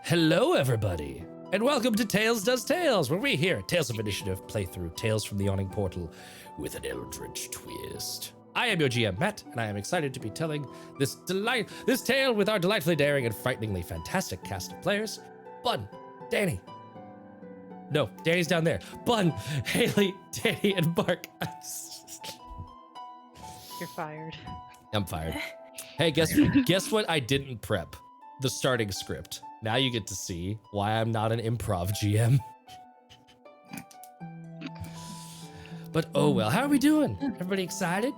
Hello, everybody, and welcome to Tales Does Tales, where we here at Tales of Initiative play through Tales from the Yawning Portal with an eldritch twist. I am your GM, Matt, and I am excited to be telling this tale with our delightfully daring and frighteningly fantastic cast of players. Bun, Danny. No, Danny's down there. Bun, Haley, Danny, and Mark. You're fired. I'm fired. Hey, guess what I didn't prep? The starting script. Now you get to see why I'm not an improv GM. But oh well, how are we doing? Everybody excited?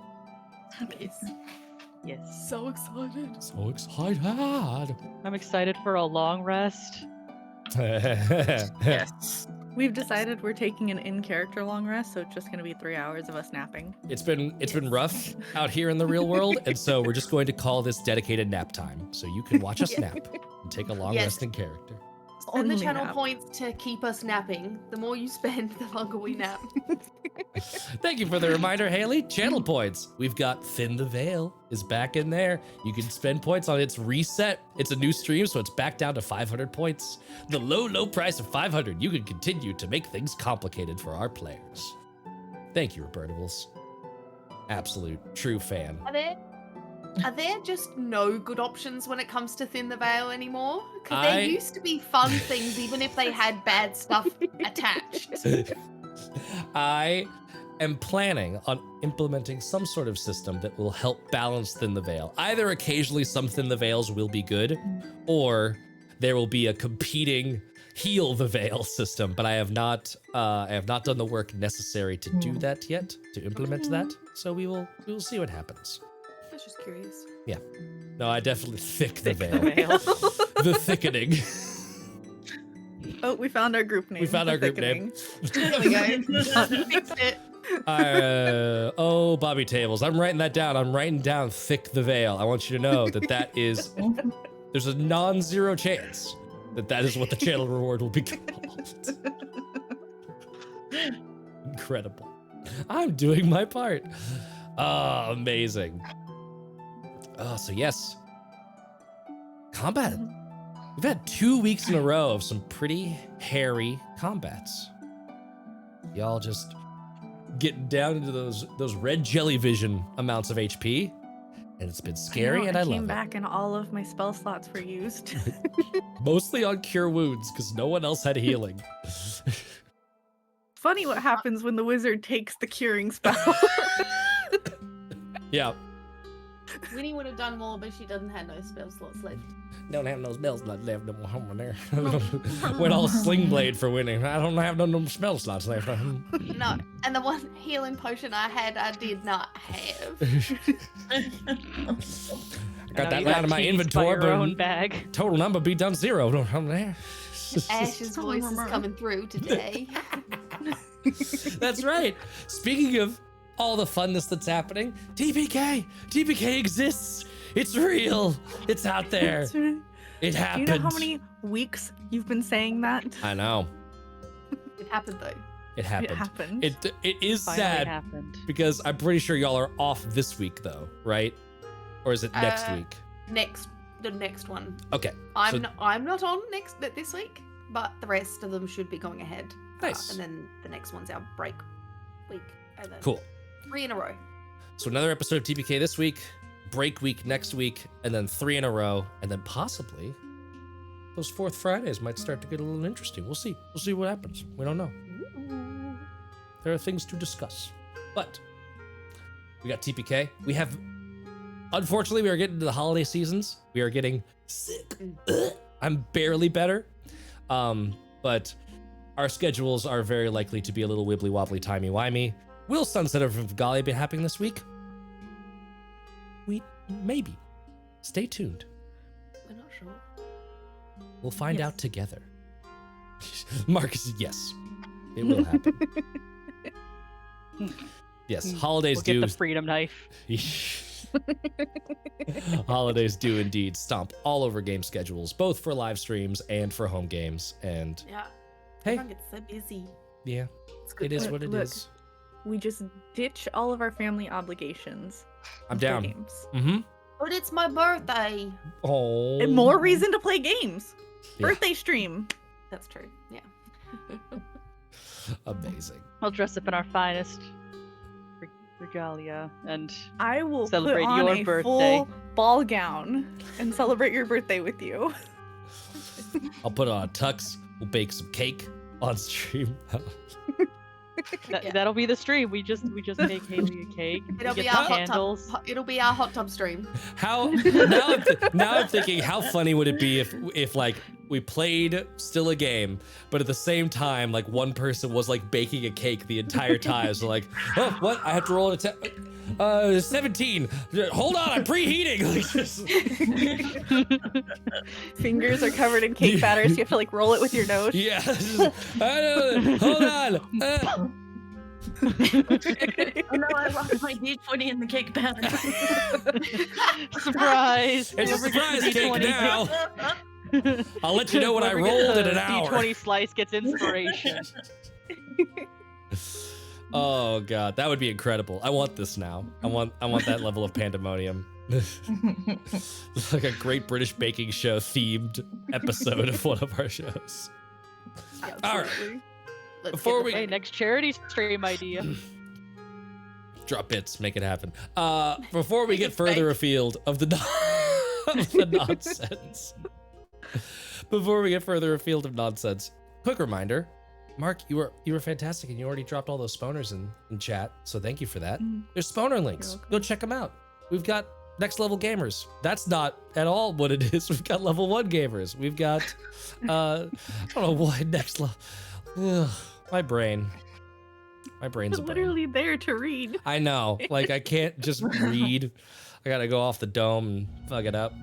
Yes. So excited. So excited. I'm excited for a long rest. Yes. We've decided we're taking an in-character long rest, so it's just going to be 3 hours of us napping. It's been rough out here in the real world, and so we're just going to call this dedicated nap time. So you can watch us nap and take a long rest in character. Spend the Only channel nap. points to keep us napping. The more you spend, the longer we nap. Thank you for the reminder, Haley. Channel points. We've got Thin the Veil is back in there. You can spend points on its reset. It's a new stream, so it's back down to 500 points. The low price of 500. You can continue to make things complicated for our players. Thank you, Robertables. Absolute true fan. Are there just no good options when it comes to Thin the Veil anymore? Because there I- used to be fun things, even if they had bad stuff attached. I am planning on implementing some sort of system that will help balance Thin the Veil. Either occasionally some Thin the Veils will be good, or there will be a competing Heal the Veil system. But I have not done the work necessary to do that yet, to implement that. So we will see what happens. I was just curious. No, I definitely thick the veil. Veil. The thickening. Oh, we found our group name. We found The our group name. There we go. Fixed it. Bobby Tables. I'm writing that down. I'm writing down thick the veil. I want you to know that is, there's a non-zero chance that is what the channel reward will be called. Incredible. I'm doing my part. Oh, amazing. So yes. Combat. We've had 2 weeks in a row of some pretty hairy combats. Y'all just getting down into those red jelly vision amounts of HP, and it's been scary, and I came love it. back and all of my spell slots were used. Mostly on cure wounds, because no one else had healing. Funny what happens when the wizard takes the curing spell. Yeah. Winnie would have done more, but she doesn't have no spell slots left. Don't have no spell slots left no more there. Went all sling blade for winning. I don't have no spell slots left. No, and the one healing potion I had, I did not have. Got that You out of my teased by inventory, your own but bag. total number be done 0. Ash's voice is coming through today. That's right. Speaking of all the funness that's happening, TPK exists. It's real. It's out there. That's right. It Do happened. you know how many weeks you've been saying that? I know. It happened though. It happened. It happened. It is Finally sad happened. because I'm pretty sure y'all are off this week though, right? Or is it next week? The next one. Okay. I'm not on this week, but the rest of them should be going ahead. Nice. And then the next one's our break week. And then Cool. 3 in a row. So another episode of TPK this week, break week next week, and then 3 in a row, and then possibly those 4th Fridays might start to get a little interesting. We'll see. We'll see what happens. We don't know. Ooh. There are things to discuss. But we got TPK. Unfortunately, we are getting to the holiday seasons. We are getting sick. I'm barely better. But our schedules are very likely to be a little wibbly wobbly, timey wimey. Will Sunset of Regalia be happening this week? Maybe. Stay tuned. We're not sure. We'll find Yes. out together. Marcus, yes. It will happen. Yes, holidays We'll do. get the freedom knife. Holidays do indeed stomp all over game schedules, both for live streams and for home games. And Yeah. hey, Everyone gets so busy. yeah, It's good. it is Look, what it look. is. We just ditch all of our family obligations. I'm and play down. Games. Mm-hmm. But it's my birthday. Oh. And more reason to play games. Yeah. Birthday stream. That's true. Yeah. Amazing. I'll dress up in our finest regalia and I will Celebrate put on your a birthday. full ball gown and celebrate your birthday with you. I'll put on a tux. We'll bake some cake on stream. that'll be the stream. We just make Haley a cake. It'll we be get our the candles. It'll be our hot tub stream. How now I'm thinking how funny would it be if like we played still a game, but at the same time like one person was like baking a cake the entire time. So like, oh, what? I have to roll a 17. Hold on, I'm preheating. Like, just... Fingers are covered in cake batter, so you have to like roll it with your nose. Yeah. I know. Hold on. Oh no, I lost my D20 in the cake batter. Surprise! It's a surprise cake D20 now. I'll let you know when I Whoever gets rolled in the an hour. D20 slice gets inspiration. Oh god, that would be incredible. I want this now. I want that level of pandemonium. Like a Great British Baking Show themed episode of one of our shows. All right. Before we Hey, next charity stream idea. drop bits, make it happen. Before we get further afield of the of the nonsense. Before we get further afield of nonsense, quick reminder. Mark, you were fantastic, and you already dropped all those spawners in chat, so thank you for that. There's spawner links. Go check them out. We've got next level gamers. That's not at all what it is. We've got level 1 gamers. We've got I don't know what next level. My brain's a brain. Literally there to read. I know. Like I can't just read. I gotta go off the dome and fuck it up.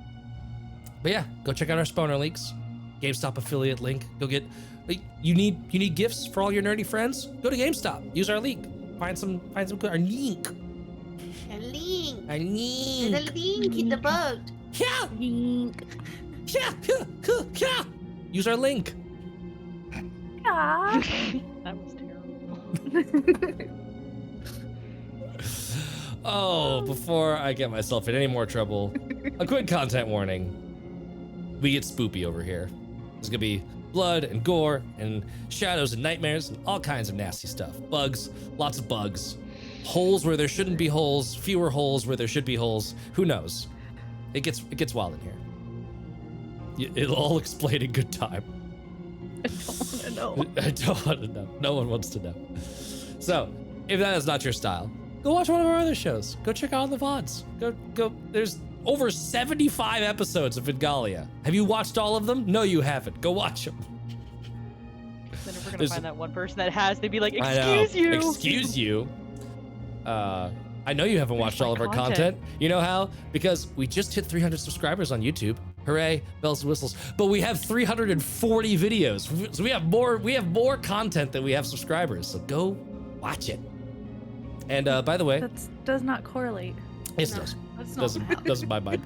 But yeah, go check out our spawner links. GameStop affiliate link. Go get. You need gifts for all your nerdy friends? Go to GameStop. Use our link. Find some good. Our link. A link. Our link. There's a link in the boat. Yeah. Yeah. Use our link. That was terrible. Oh, before I get myself in any more trouble, a quick content warning. We get spoopy over here. There's gonna be blood and gore and shadows and nightmares and all kinds of nasty stuff. Bugs, lots of bugs. Holes where there shouldn't be holes, fewer holes where there should be holes. Who knows? It gets wild in here. It'll all explain in good time. I don't want to know. I don't want to know. No one wants to know. So, if that is not your style, go watch one of our other shows. Go check out the VODs. Go. There's over 75 episodes of Vingalia. Have you watched all of them? No, you haven't. Go watch them. Then if we're gonna There's- find that one person that has, they'd be like, I know. "Excuse you." Excuse you. I know you haven't watched my all of our content. You know how? Because we just hit 300 subscribers on YouTube. Hooray, bells and whistles. But we have 340 videos. So we have more content than we have subscribers. So go watch it. And by the way, That does not correlate. it No, does. that's not. Doesn't my mind.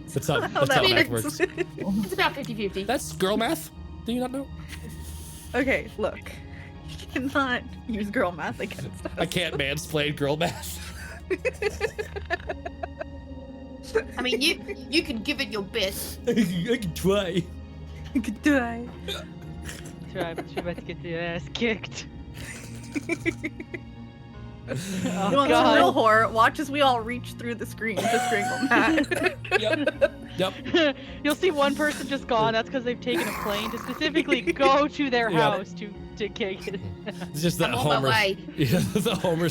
That's how How math that works. It's about 50-50. That's girl math. Do you not know? Okay, look. You cannot use girl math against us. I can't mansplain girl math. I mean, you can give it your best. I can try. Do I? Try, but you're about to get your ass kicked. You Oh, want some God. real horror? Watch as we all reach through the screen to strangle Matt. Yep. You'll see one person just gone. That's because they've taken a plane to specifically go to their Yeah. house to kick it. It's just that I'm on my Homer. way. Yeah, the Homer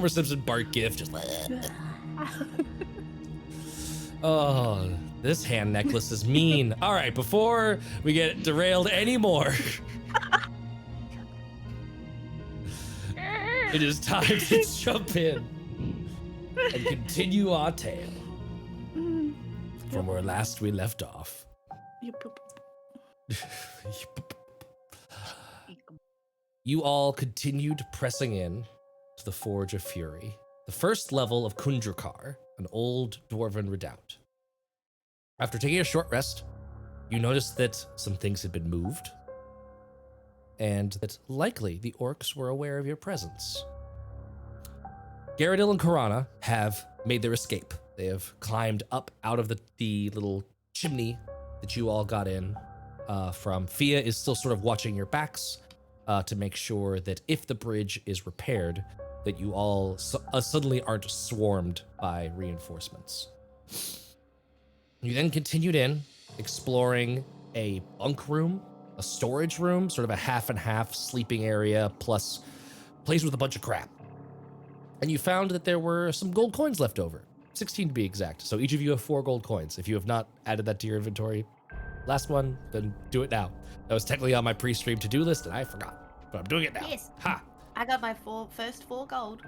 Simpson Bart gift. Just like. Oh, this hand necklace is mean. All right, before we get derailed anymore, it is time to jump in and continue our tale from where last we left off. You poop. You all continued pressing in to the Forge of Fury, the first level of Khundrukar, an old dwarven redoubt. After taking a short rest, you noticed that some things had been moved, and that likely the orcs were aware of your presence. Garadil and Karana have made their escape. They have climbed up out of the little chimney that you all got in from Fia is still sort of watching your backs to make sure that if the bridge is repaired, that you all suddenly aren't swarmed by reinforcements. You then continued in, exploring a bunk room, a storage room, sort of a half and half sleeping area, plus place with a bunch of crap. And you found that there were some gold coins left over, 16 to be exact. So each of you have 4 gold coins. If you have not added that to your inventory, last one, then do it now. That was technically on my pre-stream to-do list and I forgot, but I'm doing it now. Yes. Ha! I got my first 4 gold.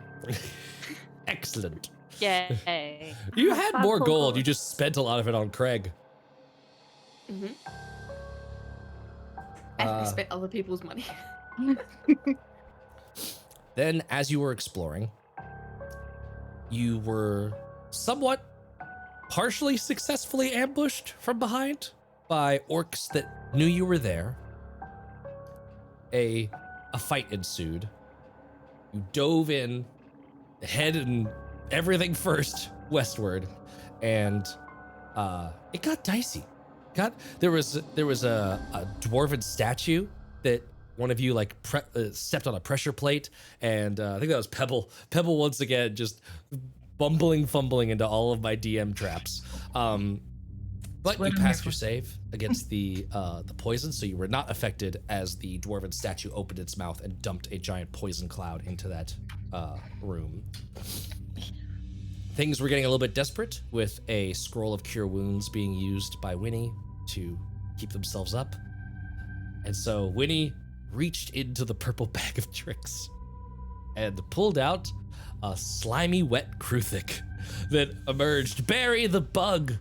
Excellent. Yay. You had Five more full gold. gold. You just spent a lot of it on Craig. Mm-hmm. I spent other people's money. Then, as you were exploring, you were somewhat partially successfully ambushed from behind by orcs that knew you were there. A fight ensued. You dove in, head and everything first, westward, and it got dicey. There was a dwarven statue that one of you like stepped on a pressure plate, and I think that was Pebble. Pebble once again just fumbling into all of my DM traps. But you passed your save against the poison, so you were not affected as the dwarven statue opened its mouth and dumped a giant poison cloud into that room. Things were getting a little bit desperate with a scroll of cure wounds being used by Winnie to keep themselves up. And so Winnie reached into the purple bag of tricks and pulled out a slimy, wet Kruthic that emerged. Barry the Bug,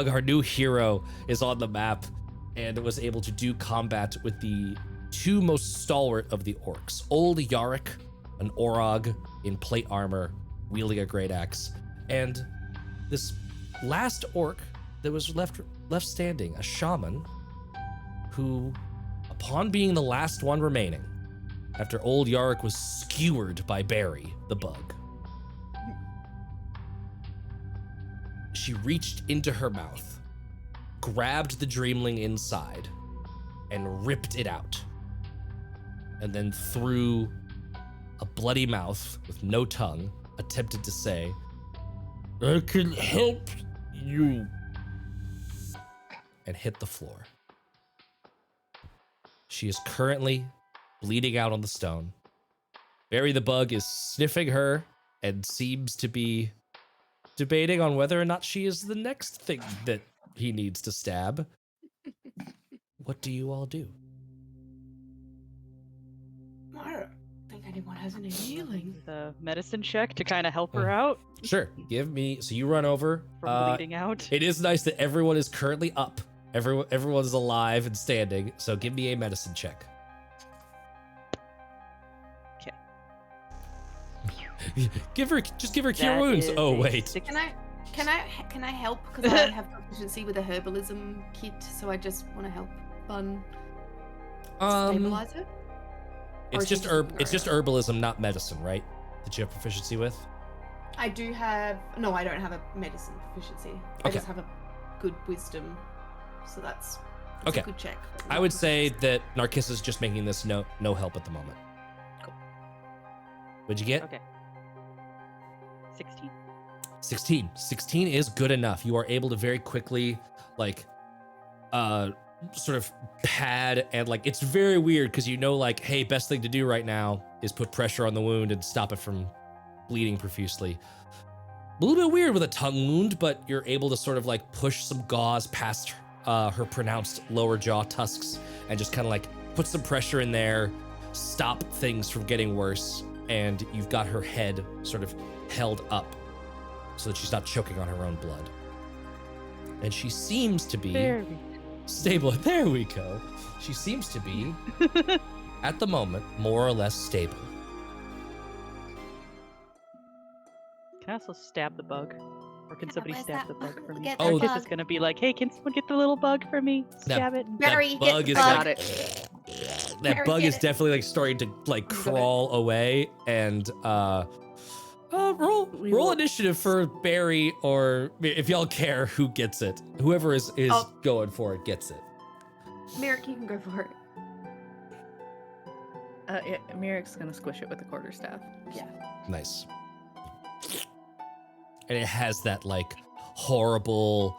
our new hero, is on the map and was able to do combat with the 2 most stalwart of the orcs. Old Yarrack, an Orog in plate armor, wielding a great axe, and this last orc that was left standing, a shaman, who, upon being the last one remaining, after old Yarrack was skewered by Barry the Bug, she reached into her mouth, grabbed the dreamling inside, and ripped it out, and then through a bloody mouth with no tongue, attempted to say, "I can help you," and hit the floor. She is currently bleeding out on the stone. Barry the Bug is sniffing her and seems to be debating on whether or not she is the next thing that he needs to stab. What do you all do? I don't think anyone has any healing. The medicine check to kind of help her out Sure, give me, so you run over. from bleeding out. It is nice that everyone is currently up. Everyone's alive and standing, so give me a medicine check. Okay. Just give her cure That wounds. is Oh a wait. six- Can I help? Because I have proficiency with a herbalism kit, so I just want to help Bun stabilize her. It's just herbalism, not medicine, right? That you have proficiency with. I do have. No, I don't have a medicine proficiency. I Okay. just have a good wisdom, so that's Okay. a good check. but I not would say proficiency. that Narcissus is just making this no help at the moment. Cool. What'd you get? Okay. 16. 16. 16 is good enough. You are able to very quickly, like, sort of pad, and like, it's very weird because you know, like, hey, best thing to do right now is put pressure on the wound and stop it from bleeding profusely. A little bit weird with a tongue wound, but you're able to sort of like push some gauze past her pronounced lower jaw tusks and just kind of like put some pressure in there, stop things from getting worse, and you've got her head sort of held up so that she's not choking on her own blood. And she seems to be There we stable. There we go. She seems to be, at the moment, more or less stable. Can I also stab the bug? Or can somebody Where's stab that the bug for me? Get Oh, that Marcus is bug. gonna be like, hey, can someone get the little bug for me? Stab it. Barry, that get bug the is bug. like, that Barry, bug get is it. definitely like starting to like got it. crawl away, and roll will- initiative for Barry, or if y'all care who gets it. Whoever is Oh. going for it gets it. Merrick, you can go for it. Yeah, Merrick's gonna squish it with the quarterstaff. Yeah. Nice. And it has that like horrible,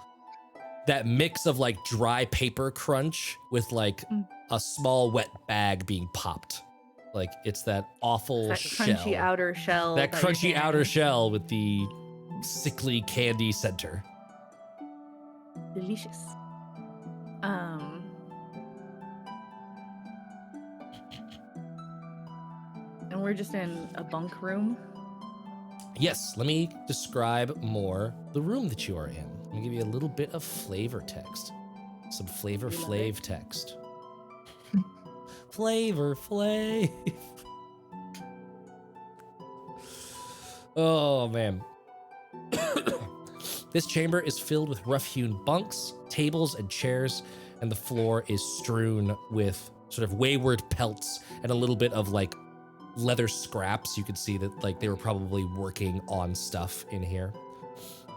that mix of like dry paper crunch with like a small wet bag being popped. Like it's that awful That shell. crunchy outer shell. That you're crunchy outer hearing. shell with the sickly candy center. Delicious. And we're just in a bunk room. Yes, let me describe more the room that you are in. Let me give you a little bit of flavor text. Some flavor You love flav it. text. Flavor flav. Oh, man. This chamber is filled with rough-hewn bunks, tables, and chairs, and the floor is strewn with sort of wayward pelts and a little bit of like leather scraps. You could see that like they were probably working on stuff in here.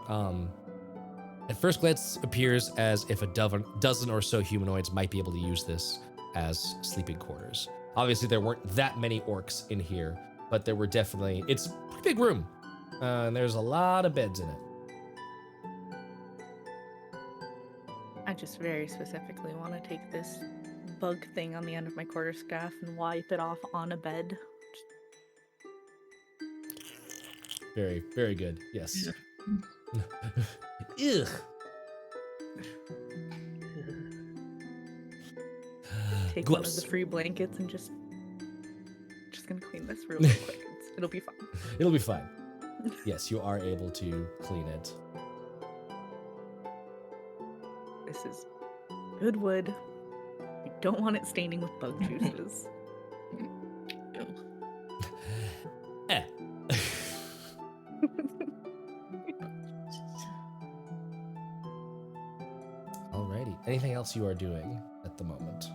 At first glance, appears as if a dozen or so humanoids might be able to use this as sleeping quarters. Obviously, there weren't that many orcs in here, but there were definitely, it's a pretty big room, and there's a lot of beds in it. I just very specifically want to take this bug thing on the end of my quarterstaff and wipe it off on a bed. Very, very good. Yes. Ugh. Take one of Gross. the free blankets and just gonna clean this real quick. It'll be fine. It'll be fine. Yes, you are able to clean it. This is good wood. I don't want it staining with bug juices. Eh. Alrighty. Anything else you are doing at the moment?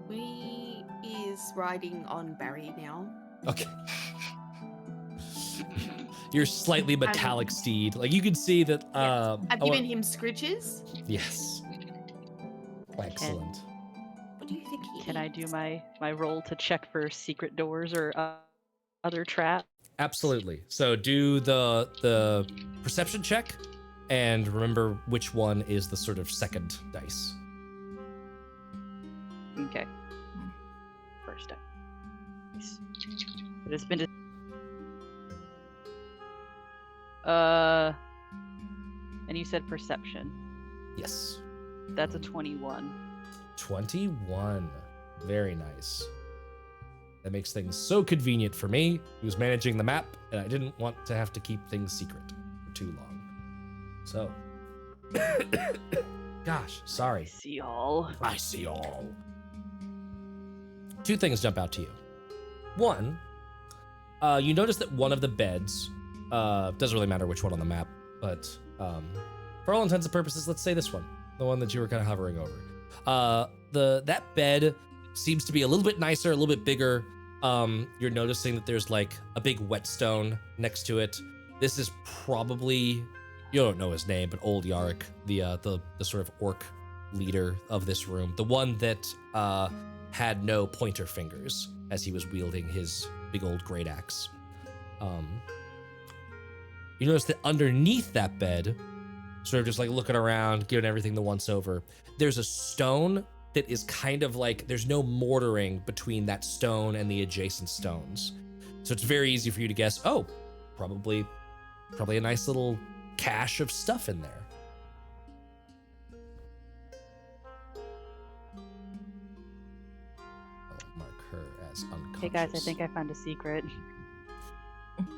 We is riding on Barry now. Okay. Your slightly metallic steed. Like you can see that. I've given him scritches. Yes. Excellent. What do you think he Can I eats? do my roll to check for secret doors or other traps? Absolutely. So do the perception check, and remember which one is the sort of second dice. Okay. First time. It has been. And you said perception. Yes. That's a 21. 21. Very nice. That makes things so convenient for me, who's managing the map, and I didn't want to have to keep things secret for too long. So. Gosh, sorry. See all. I see all. Two things jump out to you. One, you notice that one of the beds, doesn't really matter which one on the map, but for all intents and purposes, let's say this one, the one that you were kind of hovering over. That bed seems to be a little bit nicer, a little bit bigger. You're noticing that there's like a big whetstone next to it. This is probably, you don't know his name, but old Yarrack, the sort of orc leader of this room, the one that had no pointer fingers as he was wielding his big old great axe. You notice that underneath that bed, sort of just like looking around, giving everything the once over, there's a stone that is kind of like, there's no mortaring between that stone and the adjacent stones. So it's very easy for you to guess, oh, probably a nice little cache of stuff in there. I'll mark her as unconscious. Hey guys, I think I found a secret.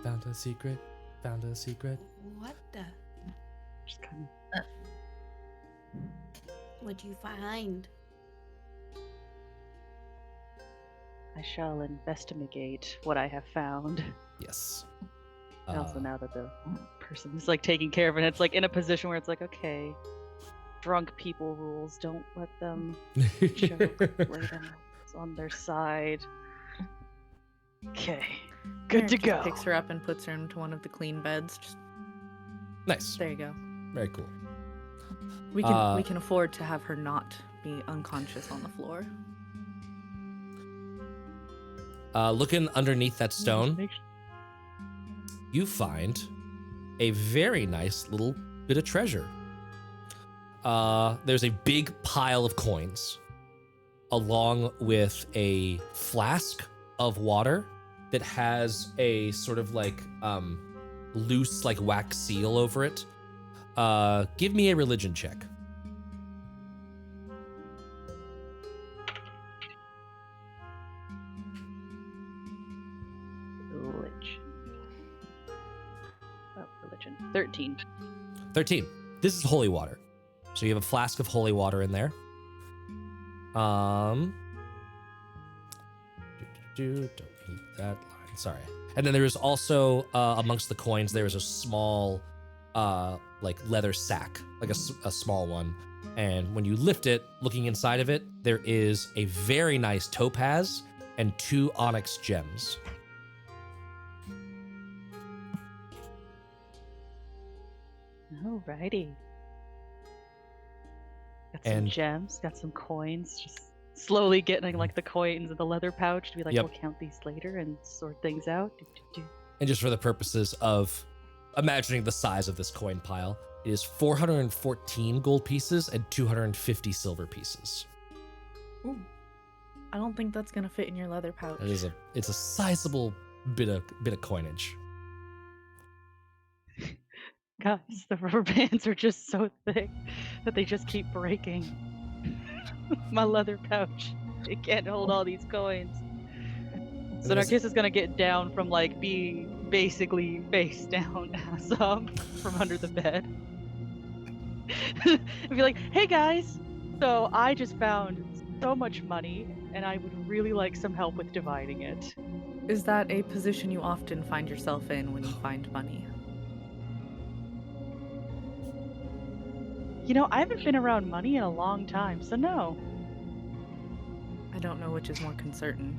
Found a secret, found a secret. What the? Just kind What'd you find? I shall investigate what I have found. Yes. And also now that the person is like taking care of it, it's like in a position where it's like, okay, drunk people rules. Don't let them choke. Lay them on their side. Okay, good to Merrick just go. Picks her up and puts her into one of the clean beds. Just, Nice. there you go. Very cool. We can afford to have her not be unconscious on the floor. Looking underneath that stone, you find a very nice little bit of treasure. There's a big pile of coins, along with a flask of water that has a sort of like loose like wax seal over it. Give me a religion check. Religion. 13. 13. This is holy water. So you have a flask of holy water in there. Don't need that line. Sorry. And then there is also amongst the coins there is a small like leather sack, like a small one. And when you lift it, looking inside of it, there is a very nice topaz and 2 onyx gems. Alrighty. Got some And- gems, got some coins, just slowly getting like the coins in the leather pouch to be like, Yep. we'll count these later and sort things out. And just for the purposes of imagining the size of this coin pile, it is 414 gold pieces and 250 silver pieces. Ooh. I don't think that's gonna fit in your leather pouch. It's a sizable bit of coinage. Guys, the rubber bands are just so thick that they just keep breaking. My leather pouch. It can't hold all these coins. So there's- Narcissus is gonna get down from like being basically face down, ass up from under the bed. And be like, hey guys, so I just found so much money and I would really like some help with dividing it. Is that a position you often find yourself in when you find money? You know, I haven't been around money in a long time, so no. I don't know which is more concerning.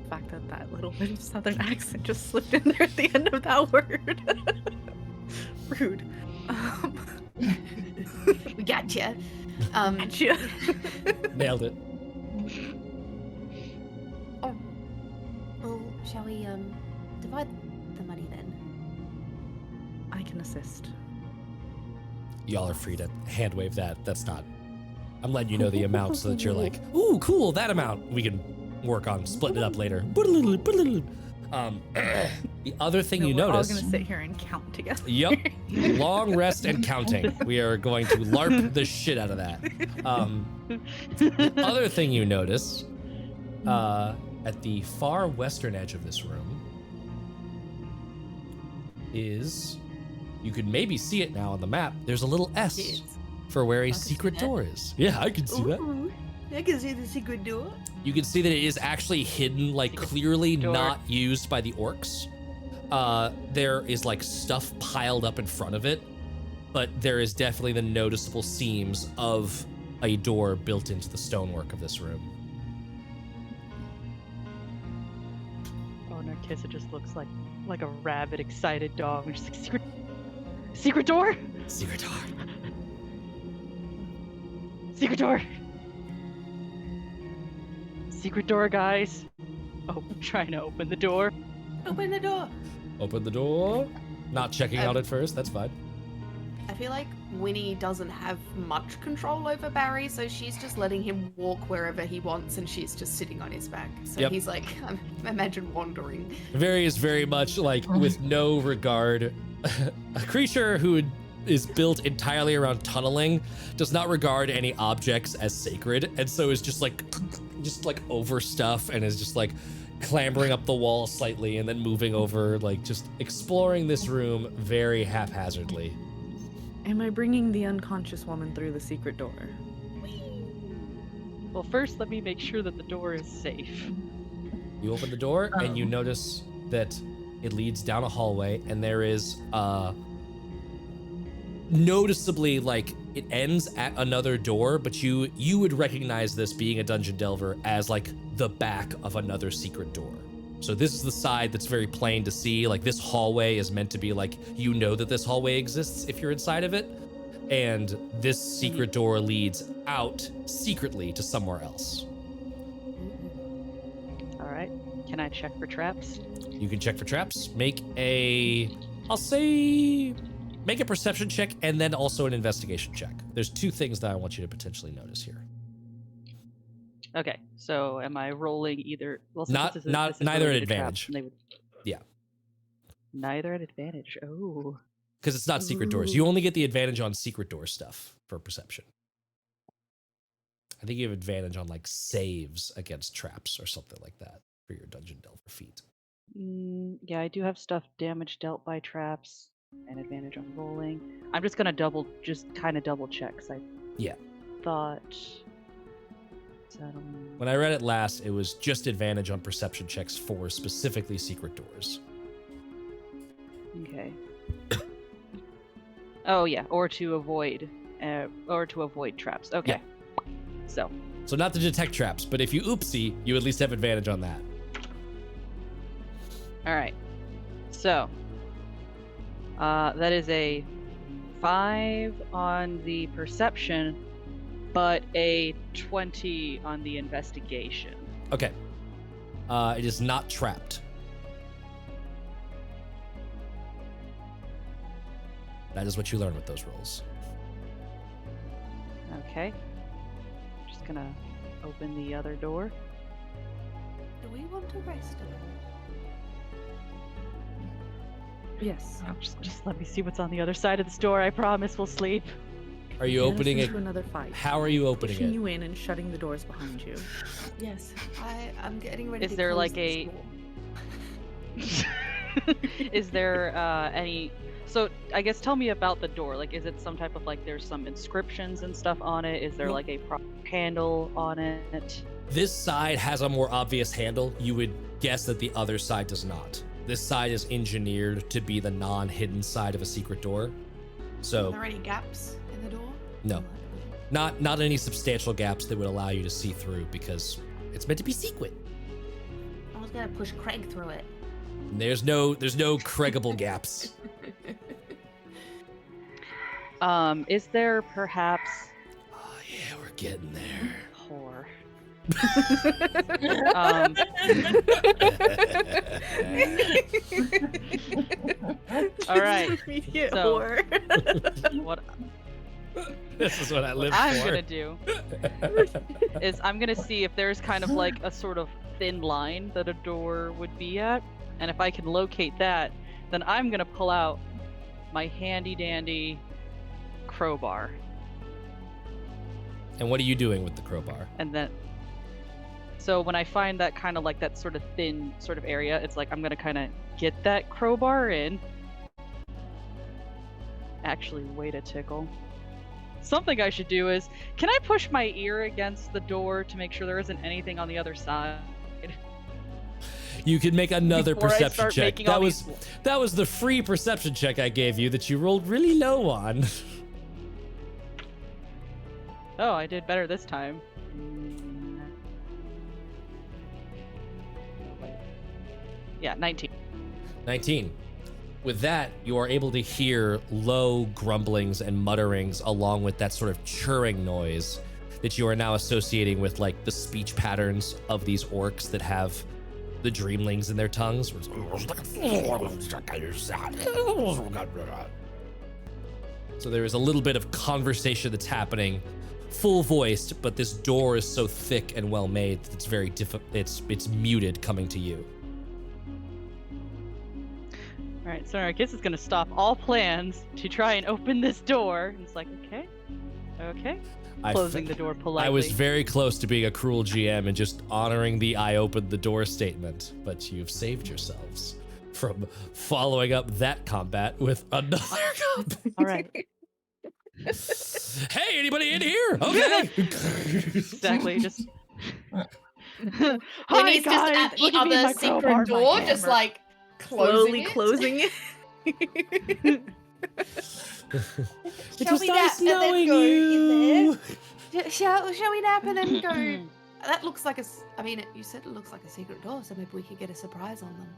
The fact that that little bit of southern accent just slipped in there at the end of that word. Rude. We gotcha. Gotcha. Nailed it. Well, shall we divide the money then? I can assist. Y'all are free to hand wave that. That's not. I'm letting you know the amount so that you're like, ooh, cool, that amount. We can work on splitting it up later. The other thing you we're notice. all gonna sit here and count together. Yep. Long rest and counting. We are going to LARP the shit out of that. The other thing you notice at the far western edge of this room is, you could maybe see it now on the map, there's a little S Yes. for where a I can see secret that. door is. Yeah, I can see that. Ooh, I can see the secret door. You can see that it is actually hidden, like clearly door. not used by the orcs. There is like stuff piled up in front of it, but there is definitely the noticeable seams of a door built into the stonework of this room. Oh, Narcissa just looks like a rabid, excited dog. We're just like, secret door? Secret door. Secret door! Secret door, guys. Oh, I'm trying to open the door. Open the door. Open the door. Not checking out at first, that's fine. I feel like Winnie doesn't have much control over Barry, so she's just letting him walk wherever he wants, and she's just sitting on his back. So Yep. he's like, imagine wandering. Very is very much like with no regard. A creature who is built entirely around tunneling does not regard any objects as sacred, and so is just like over stuff and is just like clambering up the wall slightly and then moving over, like just exploring this room very haphazardly. Am I bringing the unconscious woman through the secret door? Well, first, let me make sure that the door is safe. You open the door and you notice that it leads down a hallway, and there is noticeably, like, it ends at another door, but you would recognize this, being a dungeon delver, as like the back of another secret door. So this is the side that's very plain to see. Like this hallway is meant to be like, you know that this hallway exists if you're inside of it. And this secret door leads out secretly to somewhere else. All right. Can I check for traps? You can check for traps. Make a perception check and then also an investigation check. There's two things that I want you to potentially notice here. Okay. So am I rolling either? Well, Neither an advantage. Yeah. Neither an advantage. Oh. Because it's not secret doors. You only get the advantage on secret door stuff for perception. I think you have advantage on like saves against traps or something like that for your dungeon delver feat. Yeah, I do have stuff damage dealt by traps and advantage on rolling. I'm just gonna double check because I thought. When I read it last, it was just advantage on perception checks for specifically secret doors. Okay. Oh yeah, or to avoid traps. Okay. Yeah. So not to detect traps, but if you oopsie, you at least have advantage on that. All right. So that is a 5 on the perception, but a 20 on the investigation. Okay. It is not trapped. That is what you learn with those rolls. Okay. Just gonna open the other door. Do we want to rest a little? Yes. Oh, just let me see what's on the other side of this door. I promise we'll sleep. Are you opening it? To another fight. How are you opening Pushing it? you in and shutting the doors behind you. Yes. I'm getting ready Is to there close like this a... Is there any... So I guess tell me about the door. Like, is it some type of like, there's some inscriptions and stuff on it? Is there like a proper handle on it? This side has a more obvious handle. You would guess that the other side does not. This side is engineered to be the non-hidden side of a secret door. So Are there any gaps in the door? no, not any substantial gaps that would allow you to see through because it's meant to be secret. I was gonna push Craig through it. There's no Craigable gaps. Is there perhaps... Oh yeah, we're getting there. Whore. All right. So, what This is what I live I'm for. gonna do is I'm gonna see if there's kind of like a sort of thin line that a door would be at, and if I can locate that, then I'm gonna pull out my handy dandy crowbar. And what are you doing with the crowbar? And then, so when I find that kind of like that sort of thin sort of area, it's like I'm gonna kind of get that crowbar in. Actually, wait a tickle. Something I should do is, can I push my ear against the door to make sure there isn't anything on the other side? You can make another Before I perception start check. making all That was the free perception check I gave you that you rolled really low on. Oh, I did better this time. Yeah, 19. 19. With that, you are able to hear low grumblings and mutterings along with that sort of churring noise that you are now associating with like the speech patterns of these orcs that have the dreamlings in their tongues. So there is a little bit of conversation that's happening, full voiced, but this door is so thick and well made that it's very it's muted coming to you. Alright, so I guess it's gonna stop all plans to try and open this door. And it's like, okay. Closing the door politely. I was very close to being a cruel GM and just honoring the "I opened the door" statement, but you've saved yourselves from following up that combat with another combat. Alright. Hey, anybody in here? Okay. Exactly, just... When Hi, he's guys, just at the look at me, other my crowbar, secret my door, just hammer. like Slowly closing it. closing it. It Shall was we nice nap and then knowing go you. in there? Shall we nap and then go That looks like I mean, you said it looks like a secret door, so maybe we could get a surprise on them.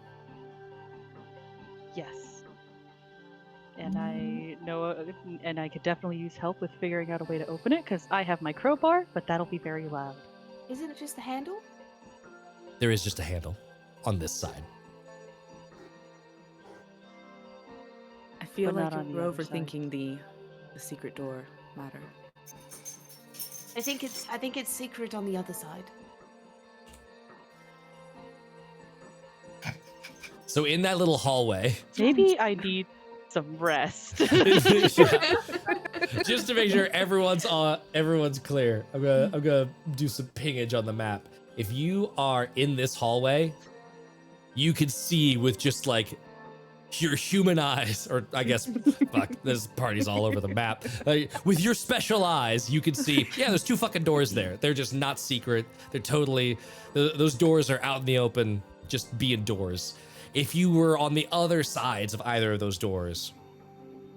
Yes. And I know, and I could definitely use help with figuring out a way to open it, because I have my crowbar, but that'll be very loud. Isn't it just the handle? There is just a handle on this side. I feel But like not on the we're other side. overthinking the secret door matter. I think it's secret on the other side. So in that little hallway, Maybe I need some rest. yeah, just to make sure everyone's clear, I'm gonna do some pingage on the map. If you are in this hallway, you can see with just like your human eyes, or I guess, fuck, there's parties all over the map. With your special eyes, you can see, yeah, there's 2 fucking doors there. They're just not secret. They're totally, those doors are out in the open, just being doors. If you were on the other sides of either of those doors,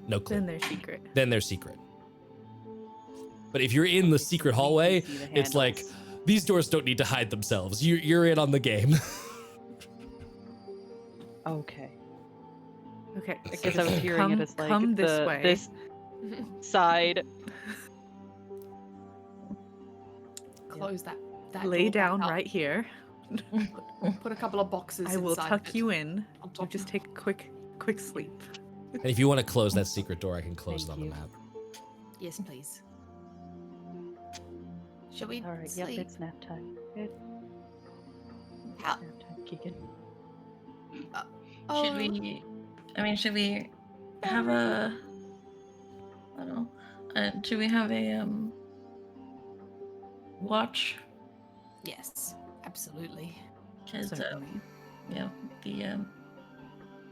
no clue. Then they're secret. Then they're secret. But if you're in the secret hallway, See the it's like, handles. these doors don't need to hide themselves. You're in on the game. Okay. Okay. I guess I was hearing it as like come this way. this side. Close that. Lay door back down up. right here. Put a couple of boxes. I will inside tuck it you in. on You top just of- take a quick sleep. And if you want to close that secret door, I can close it Thank on you. the map. Yes, please. Shall we All right. sleep? Yep. It's nap time. It's How- nap time. Keegan. Oh, Should we? I mean, should we have a? I don't know. Should we have a watch? Yes, absolutely. Because Certainly. yeah, the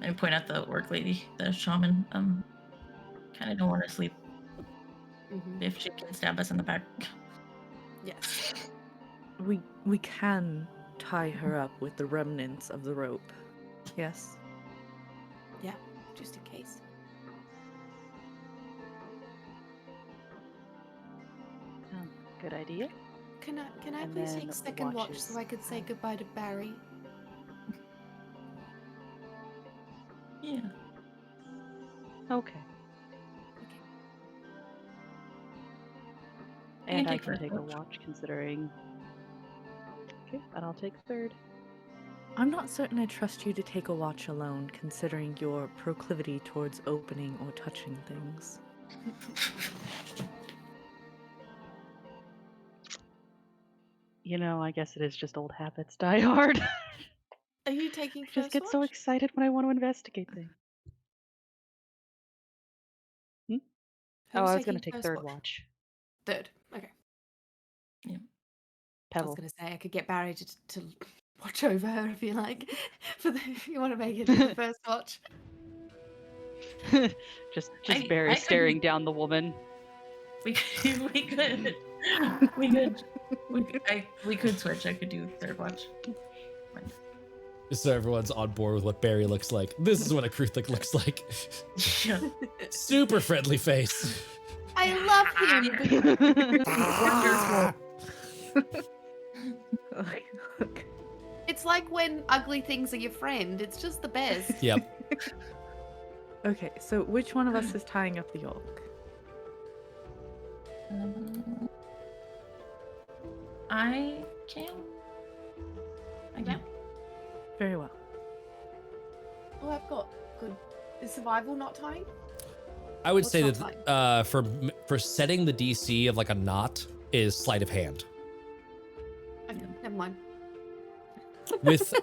I point at the orc lady, the shaman. Kind of don't want to sleep Mhm. if she can stab us in the back. Yes. We can tie her up with the remnants of the rope. Yes. Yeah, just in case. Good idea. Can I And please then take second watch watches. so I could say goodbye to Barry? Yeah. Okay. Okay. And I take can first take a watch. watch, considering. Okay, and I'll take third. I'm not certain I trust you to take a watch alone, considering your proclivity towards opening or touching things. You know, I guess it is just old habits die hard. Are you taking I first just get so watch? excited when I want to investigate things. Who's Oh, I was taking gonna take first third watch. Third. Okay. I was Pebble. gonna say I could get Barry to watch over her if you like. If you want to make it the first watch. just I Barry could- staring down the woman. We could. We could switch. I could do third watch. Just so everyone's on board with what Barry looks like. This is what a Kruthik looks like. Yeah. Super friendly face. I love him. Okay. It's like when ugly things are your friend. It's just the best. Yep. Okay, so which one of us is tying up the Ler'k? I can. I can. Very well. Oh, I've got good. Is survival not tying? I would What's say not that for setting the DC of like a knot is sleight of hand. Okay, never mind. With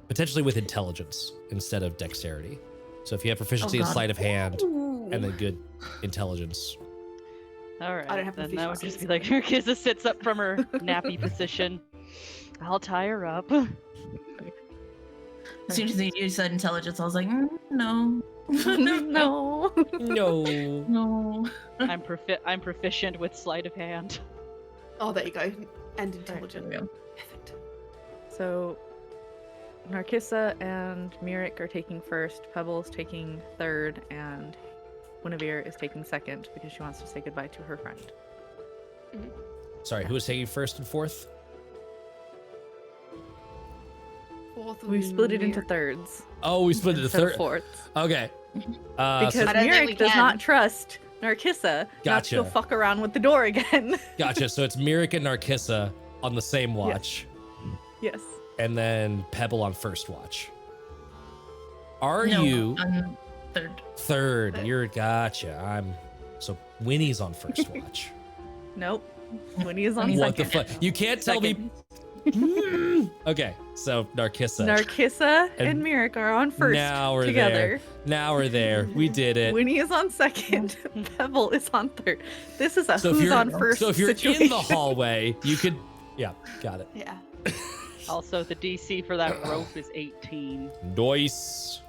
potentially with intelligence instead of dexterity. So if you have proficiency in God. sleight of hand Ooh. and then good intelligence. All right. I don't have then that would proficiency just be in like Urkiza sits up from her nappy position. I'll tie her up. As soon as you said intelligence, I was like, no. No. No. No. I'm proficient with sleight of hand. Oh, there you go. And There intelligent. we go. Perfect. So, Narcissa and Ler'k are taking first, Pebble's taking third, and Guinevere is taking second because she wants to say goodbye to her friend. Sorry, who was taking first and fourth? Fourth would We be split it into Mir. thirds. Oh, we split it to instead of third. fourths. Okay. Because I don't think we Mirek does can. not trust Narkissa not to go Gotcha. fuck around with the door again. Gotcha. So it's Mirek and Narkissa on the same watch, Yes. and then Pebble on first watch. Are No, you on third. third? You're gotcha. So Winnie's on first watch. Nope. Winnie is on What the second. fuck? You can't tell me. Okay, so Narkissa. Narkissa And and Mirek are on first now we're together. there. Now we're there. We did it. Winnie is on second. Pebble is on third. This is a So if who's you're on first so if you're situation. in the hallway, you could. Yeah, got it. Yeah. Also, the DC for that rope is 18. Nice.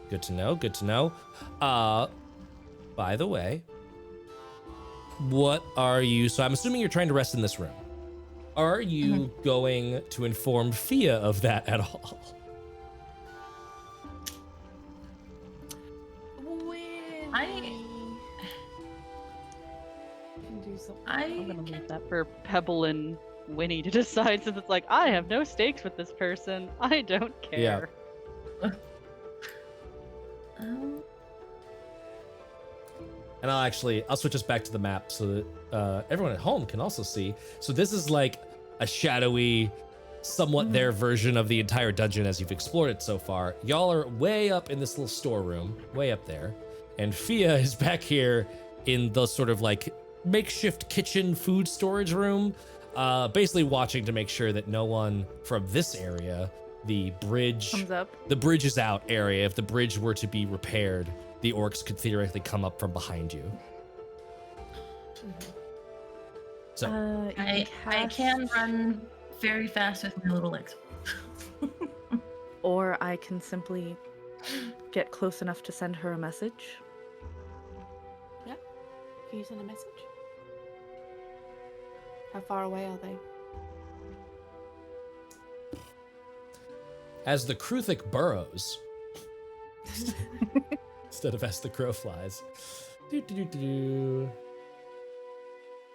Good to know. Good to know. By the way, what are you? So I'm assuming you're trying to rest in this room. Are you going to inform Fia of that at all? Can do something. I'm gonna I leave that for Pebble and Winnie to decide, since it's like, I have no stakes with this person. I don't care. And I'll switch us back to the map so that everyone at home can also see. So this is like a shadowy, somewhat their version of the entire dungeon as you've explored it so far. Y'all are way up in this little storeroom, way up there. And Fia is back here in the sort of like makeshift kitchen food storage room, basically watching to make sure that no one from this area, the bridge, Comes up. the bridge is out area, if the bridge were to be repaired, the orcs could theoretically come up from behind you. So You I can cast- run very fast with my little legs. Or I can simply get close enough to send her a message. Can you send a message? How far away are they? as the Kruthic burrows, instead of as the crow flies.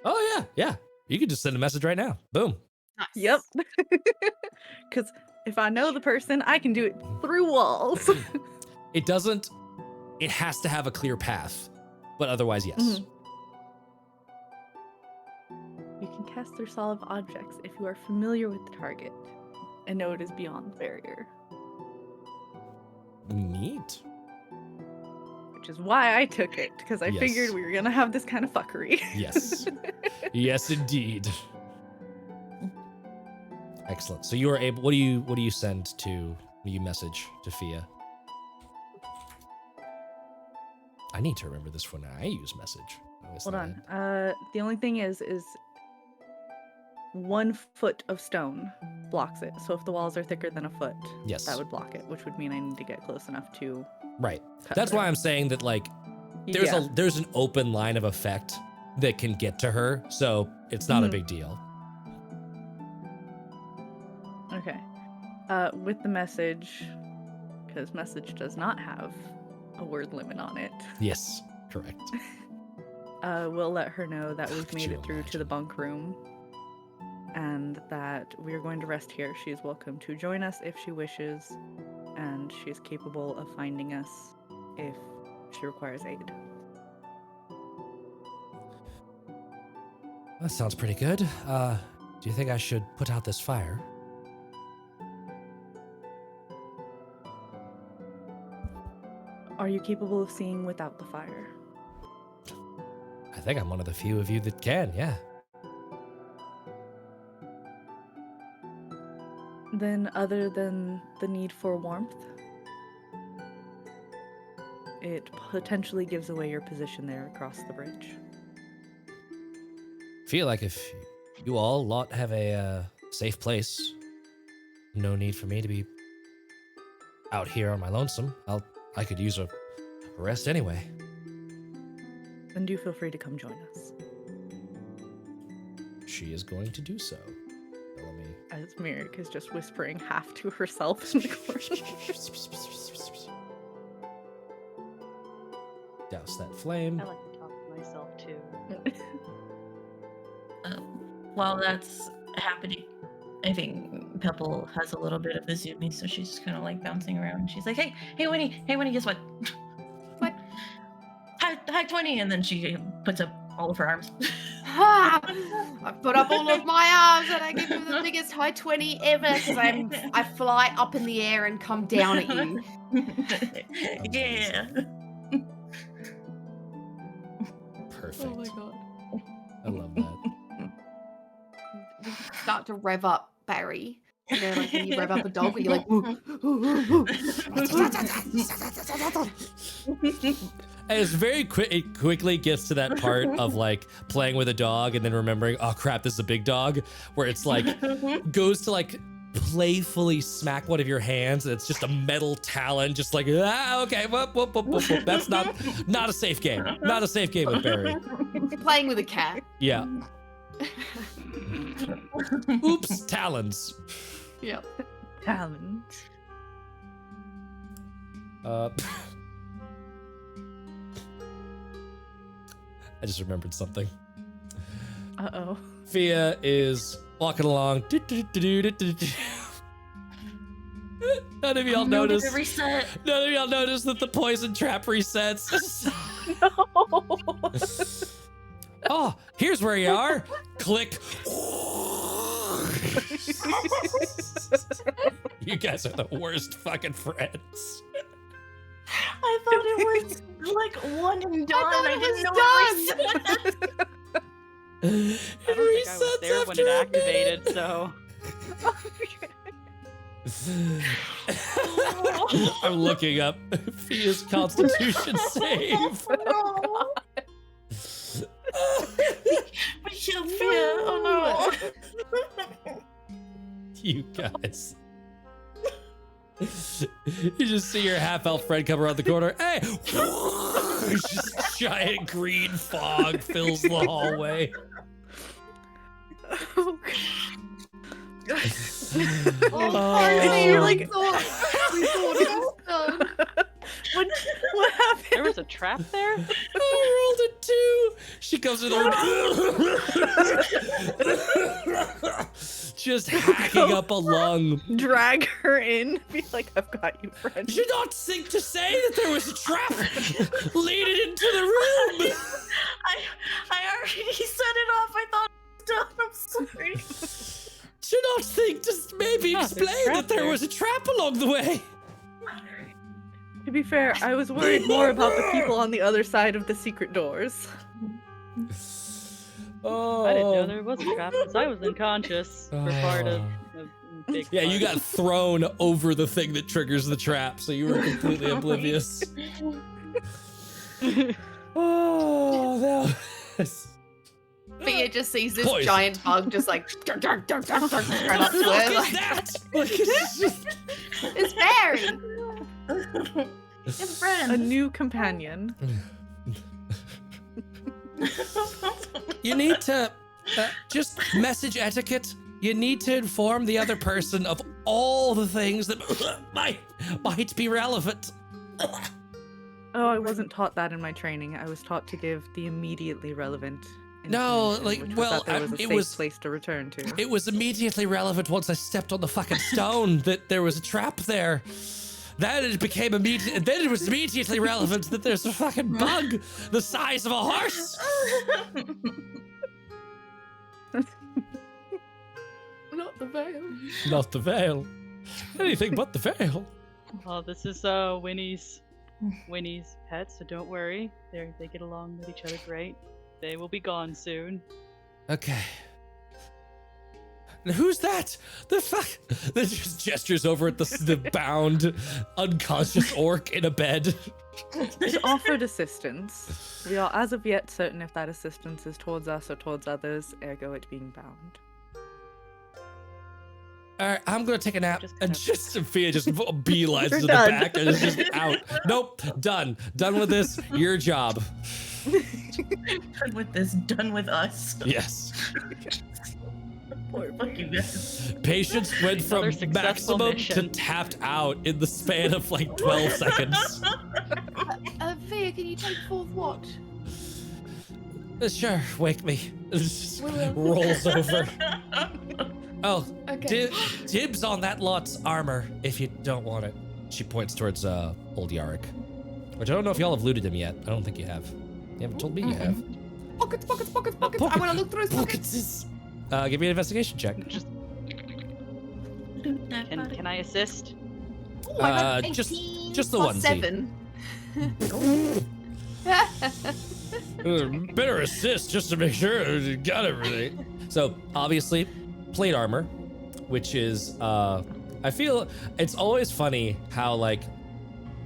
Oh yeah. You could just send a message right now. Boom. Nice. Yep. Because if I know the person, I can do it through walls. It doesn't. It has to have a clear path, but otherwise, yes. Mhm. You can cast through solid objects if you are familiar with the target and know it is beyond the barrier, Neat. which is why I took it, because I Yes. figured we were gonna have this kind of fuckery. Yes. Yes, indeed. Excellent. So you are able. What do you send to? What do you message to Fia? I need to remember this when I use message. I always Hold think on. The only thing is 1 foot of stone blocks it. So if the walls are thicker than a foot, Yes. that would block it, which would mean I need to get close enough to. Right. cut That's her. why I'm saying that like there's Yeah. there's an open line of effect that can get to her, so it's not a Mhm. big deal. Okay. With the message, because message does not have a word limit on it, Yes, correct. we'll let her know that we've could made you it through to the imagine? bunk room and that we are going to rest here. She is welcome to join us if she wishes, and she is capable of finding us if she requires aid. That sounds pretty good. Do you think I should put out this fire? Are you capable of seeing without the fire? I think I'm one of the few of you that can, yeah. Then, other than the need for warmth, it potentially gives away your position there across the bridge. Feel like if you all lot have a safe place, no need for me to be out here on my lonesome. I could use a rest anyway. Then do feel free to come join us. She is going to do so. Let me. As Mirek is just whispering half to herself in the corner. Douse that flame. I like to talk to myself too. while that's happening, I think Pebble has a little bit of the zoomies, so she's just kind of like bouncing around. She's like, hey, Winnie, guess what? What? High 20, and then she puts up all of her arms. Ha! I put up all of my arms and I give you the biggest high 20 ever because I fly up in the air and come down at you. Yeah. Perfect. Oh my god. I love that. We start to rev up Barry. You know, like when you rev up a dog, where you're like, woo, woo, woo, woo. And it's very quick. It quickly gets to that part of like playing with a dog and then remembering, oh crap, this is a big dog, where it's like goes to like playfully smack one of your hands and it's just a metal talon, just like okay, whoop, whoop, whoop, whoop, whoop. That's not a safe game. Not a safe game with Barry. You're playing with a cat. Yeah. Oops, talons. Yep. Talent. I just remembered something. Uh-oh. Fia is walking along. None of y'all notice. Reset. None of y'all notice that the poison trap resets. No. Oh, here's where you are. Click. You guys are the worst fucking friends. I thought it was like one and done. I didn't know it reset. I don't think I was resets there when after it a activated, minute. so. I'm looking up Fia's Constitution save. Oh, we killed Fia. Oh no. You guys. You just see your half-elf friend come around the corner. Hey! Just giant green fog fills the hallway. Oh, Oh. you're like, we thought it was done. What happened? There was a trap there? I rolled a 2. She comes to the room. Just hacking up a lung. Drag her in. Be like, I've got you, friend. Did you not think to say that there was a trap leading into the room? I already set it off. I thought it was done. I'm sorry. Did you not think to maybe Oh, there's explain trap that there there. was a trap along the way? To be fair, I was worried more about the people on the other side of the secret doors. Oh. I didn't know there was a trap because I was unconscious for part of a big Yeah, you part. got thrown over the thing that triggers the trap, so you were completely oblivious. Oh, that was... Fia just sees this Poison. giant bug just like right up to What the her. fuck is Like, that? Look, it's just... it's Barry. It's A friends. new companion. You need to just message etiquette. You need to inform the other person of all the things that might be relevant. Oh, I wasn't taught that in my training. I was taught to give the immediately relevant. No, information, like, which was well, that there was a it safe was- place to return to. It was immediately relevant once I stepped on the fucking stone that there was a trap there. Then it became immediate. Then it was immediately relevant that there's a fucking bug the size of a horse. Not the veil. Not the veil. Anything but the veil. Oh, this is Winnie's pets, so don't worry. They get along with each other great. They will be gone soon. Okay. Now who's that? The fuck? That just gestures over at the bound, unconscious orc in a bed. It offered assistance. We are as of yet certain if that assistance is towards us or towards others, ergo it being bound. All right, I'm gonna take a nap. Just And kind of- just Sophia just beelines You're to the done. back and is just out. Nope, done. Done with this. Your job. Done with this. Done with us. Yes. Poor fuck you guys. Patience went from Another successful maximum mission. to tapped out in the span of like 12 seconds. Fia, can you take fourth watch? Sure, wake me. Just We will. rolls over. Oh, Okay. dibs on that lot's armor if you don't want it. She points towards old Yarrack, which I don't know if y'all have looted him yet. I don't think you have. You haven't told me you have. Pockets. I want to look through his pockets. Give me an investigation check. Just can I assist? Ooh, I got just 18 the plus onesie. 7. Better assist just to make sure you got everything. So obviously, plate armor, which is I feel it's always funny how like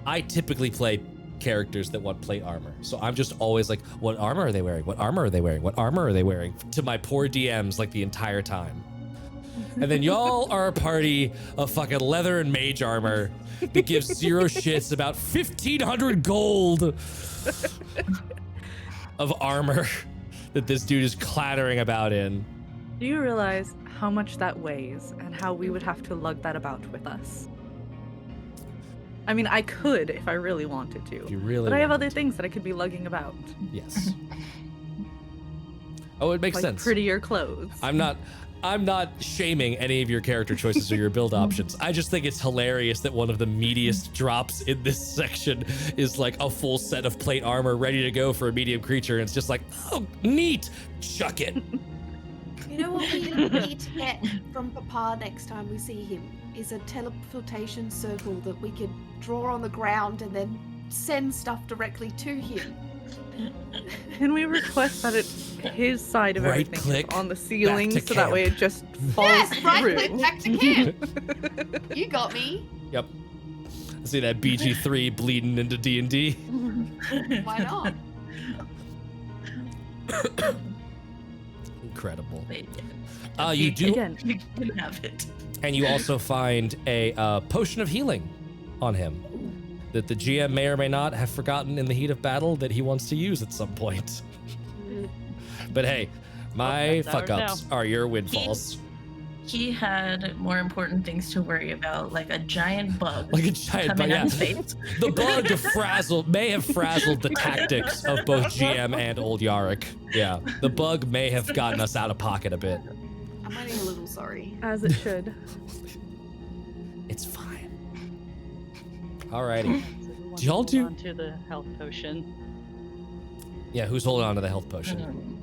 I typically play characters that want plate armor. So I'm just always like, what armor are they wearing? What armor are they wearing? What armor are they wearing? To my poor DMs like the entire time. And then y'all are a party of fucking leather and mage armor that gives zero shits about 1,500 gold of armor that this dude is clattering about in. Do you realize how much that weighs and how we would have to lug that about with us? I mean, I could if I really wanted to. If you really but I have wanted other to. things that I could be lugging about. Yes. Oh, it makes Like sense. prettier clothes. I'm not shaming any of your character choices or your build options. I just think it's hilarious that one of the meatiest drops in this section is like a full set of plate armor ready to go for a medium creature. And it's just like, oh, neat. Chuck it. You know what we need to get from Papa next time we see him is a teleportation circle that we could draw on the ground and then send stuff directly to him. Can we request that it's his side of Right everything click, is on the ceiling to so that way camp. it just falls Yes, right through? click back to camp. You got me. Yep. See that BG3 bleeding into D&D. Why not? Incredible. Wait, You do, Again, you can have it. and you also find a potion of healing on him that the GM may or may not have forgotten in the heat of battle that he wants to use at some point. But hey, my that's fuck ours ups are your windfalls. He had more important things to worry about, like a giant bug Like a giant bug, coming yeah. at his face. The bug may have frazzled the tactics of both GM and old Yarrack. Yeah, the bug may have gotten us out of pocket a bit. I'm only a little sorry. as it should. It's fine. Alrighty. So who wants Do y'all to hold do- on to the health potion? Yeah, who's holding on to the health potion?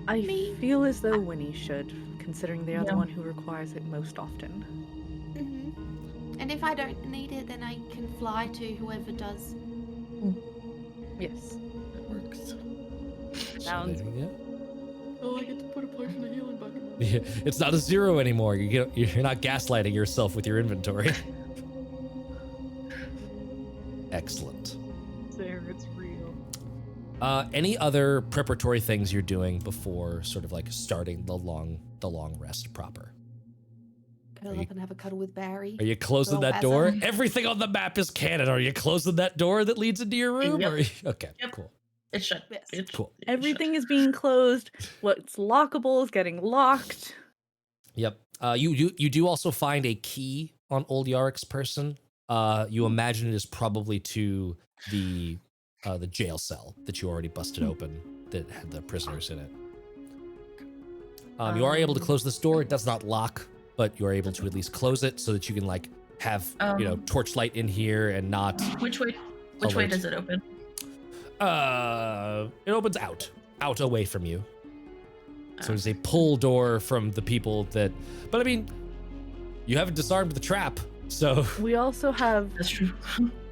I Me? feel as though Winnie should, considering they are Yeah. the one who requires it most often. And if I don't need it, then I can fly to whoever does. Yes. It works. Sounds Yeah. Oh, I get to put a potion of healing back in Yeah, it's not a zero anymore. You're not gaslighting yourself with your inventory. Excellent. there. It's real. Any other preparatory things you're doing before sort of like starting the long rest proper? Curl you- up and have a cuddle with Barry. Are you closing Little that door? Basil. Everything on the map is canon. Are you closing that door that leads into your room? Yep. Or are you... Okay, Yep. cool. It's shut. Yes. It's Cool. it's Everything is being closed. What's lockable is getting locked. Yep. You do also find a key on old Yarrack's person. You imagine it is probably to the jail cell that you already busted open that had the prisoners in it. You are able to close this door. It does not lock, but you are able to at least close it so that you can like have torchlight in here and not. Which way? Which way Alert. does it open? It opens out away from you. So it's a pull door from the people that. But I mean, you haven't disarmed the trap, so. We also have That's true.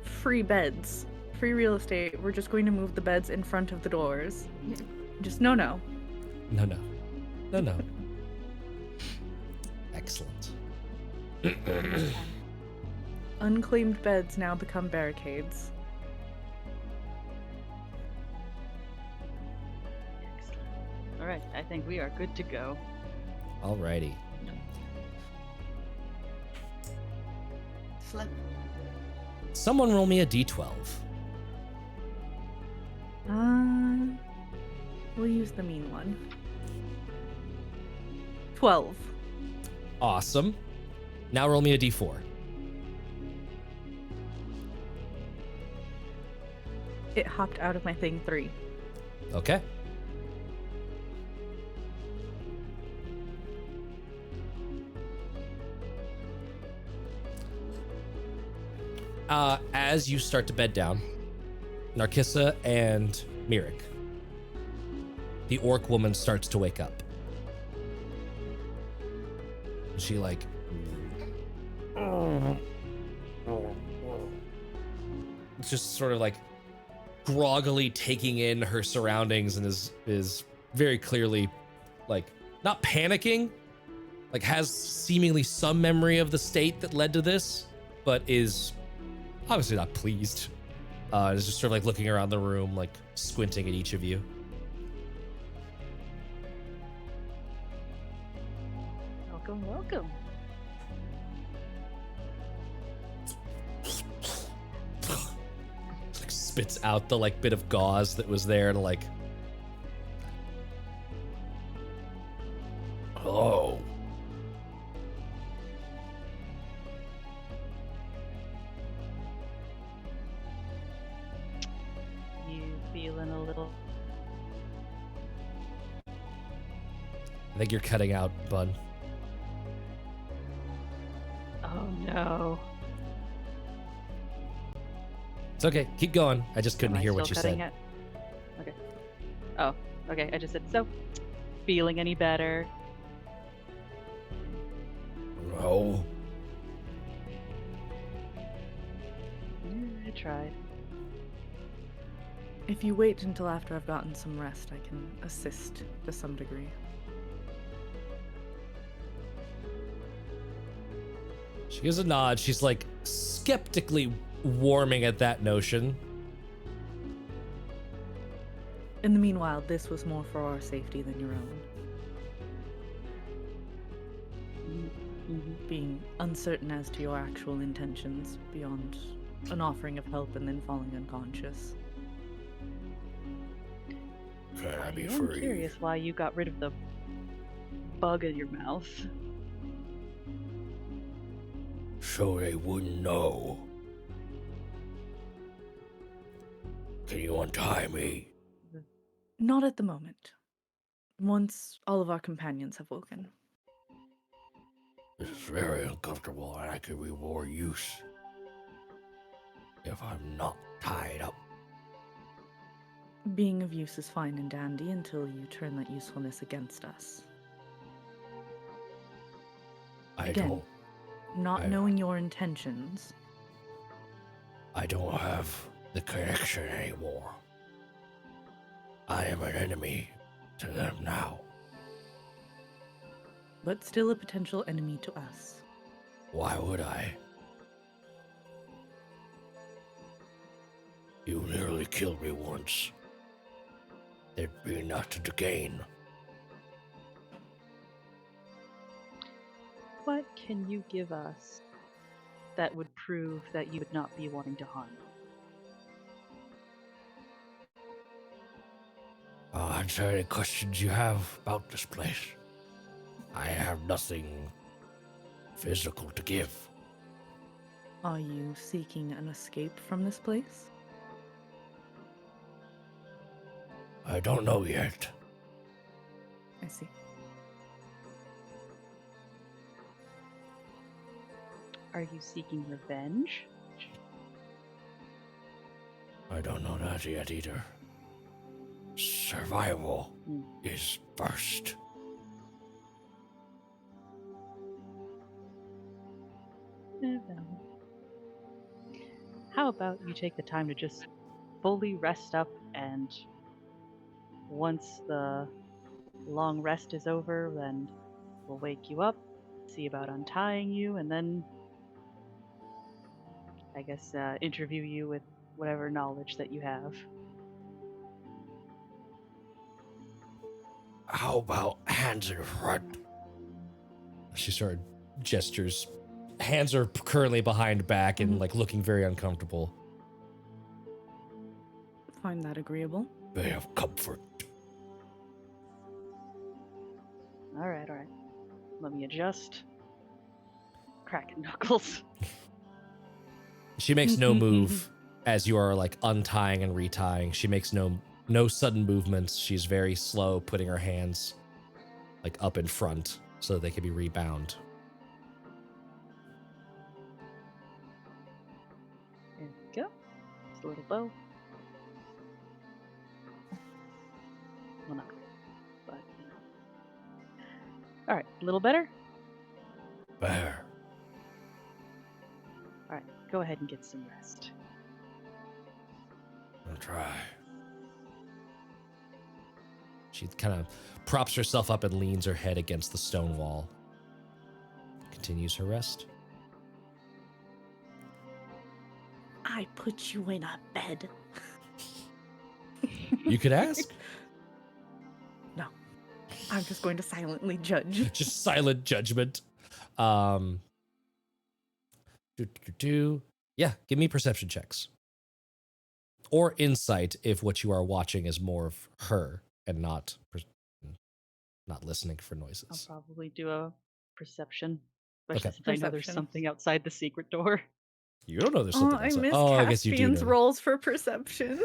free beds, free real estate. We're just going to move the beds in front of the doors. Just no. No. Excellent. Unclaimed beds now become barricades. All right, I think we are good to go. Alrighty. Flip. Someone roll me a d12. We'll use the mean one. 12. Awesome. Now roll me a d4. It hopped out of my thing 3. Okay. As you start to bed down, Narkissa and Mirik, the orc woman starts to wake up. She like just sort of like groggily taking in her surroundings and is very clearly like not panicking, like has seemingly some memory of the state that led to this, but is obviously not pleased. Is just sort of like looking around the room, like squinting at each of you. Welcome, welcome. Like spits out the like bit of gauze that was there and like, oh. You feeling a little? I think you're cutting out, bud. Oh no. It's okay. Keep going. I just couldn't Am I hear what still you cutting said. it? Okay. Oh, okay. I just said, so, feeling any better? No. I tried. If you wait until after I've gotten some rest, I can assist to some degree. She gives a nod. She's like skeptically warming at that notion. In the meanwhile, this was more for our safety than your own. Mm-hmm. Being uncertain as to your actual intentions beyond an offering of help and then falling unconscious. Can I be am curious why you got rid of the bug in your mouth. So they wouldn't know. Can you untie me? Not at the moment. Once all of our companions have woken. This is very uncomfortable and I could be more use if I'm not tied up. Being of use is fine and dandy until you turn that usefulness against us. Again, not knowing your intentions. I don't have the connection anymore. I am an enemy to them now. But still a potential enemy to us. Why would I? You nearly killed me once. There'd be nothing to gain. What can you give us that would prove that you would not be wanting to harm? Answer any questions you have about this place. I have nothing physical to give. Are you seeking an escape from this place? I don't know yet. I see. Are you seeking revenge? I don't know that yet either. Survival is first. How about you take the time to just fully rest up, and once the long rest is over, then we'll wake you up, see about untying you, and then I guess interview you with whatever knowledge that you have. How about hands in front? She sort of gestures. Hands are currently behind back and like looking very uncomfortable. Find that agreeable. They have comfort. All right. Let me adjust. Cracking knuckles. She makes no move as you are like untying and retying. She makes no sudden movements. She's very slow, putting her hands like up in front so that they can be rebound. Just a little bow. Well, not great, but you know. All right, a little better. Bear. All right, go ahead and get some rest. I'll try. She kind of props herself up and leans her head against the stone wall. Continues her rest. I put you in a bed. You could ask. No. I'm just going to silently judge. Just silent judgment. Yeah, give me perception checks. Or insight if what you are watching is more of her and not listening for I'll noises. probably do a perception, especially Okay. since I know there's Perception. something outside the secret door. You don't know there's Oh, something I outside. missed Oh, I guess you do Caspian's know. rolls for perception.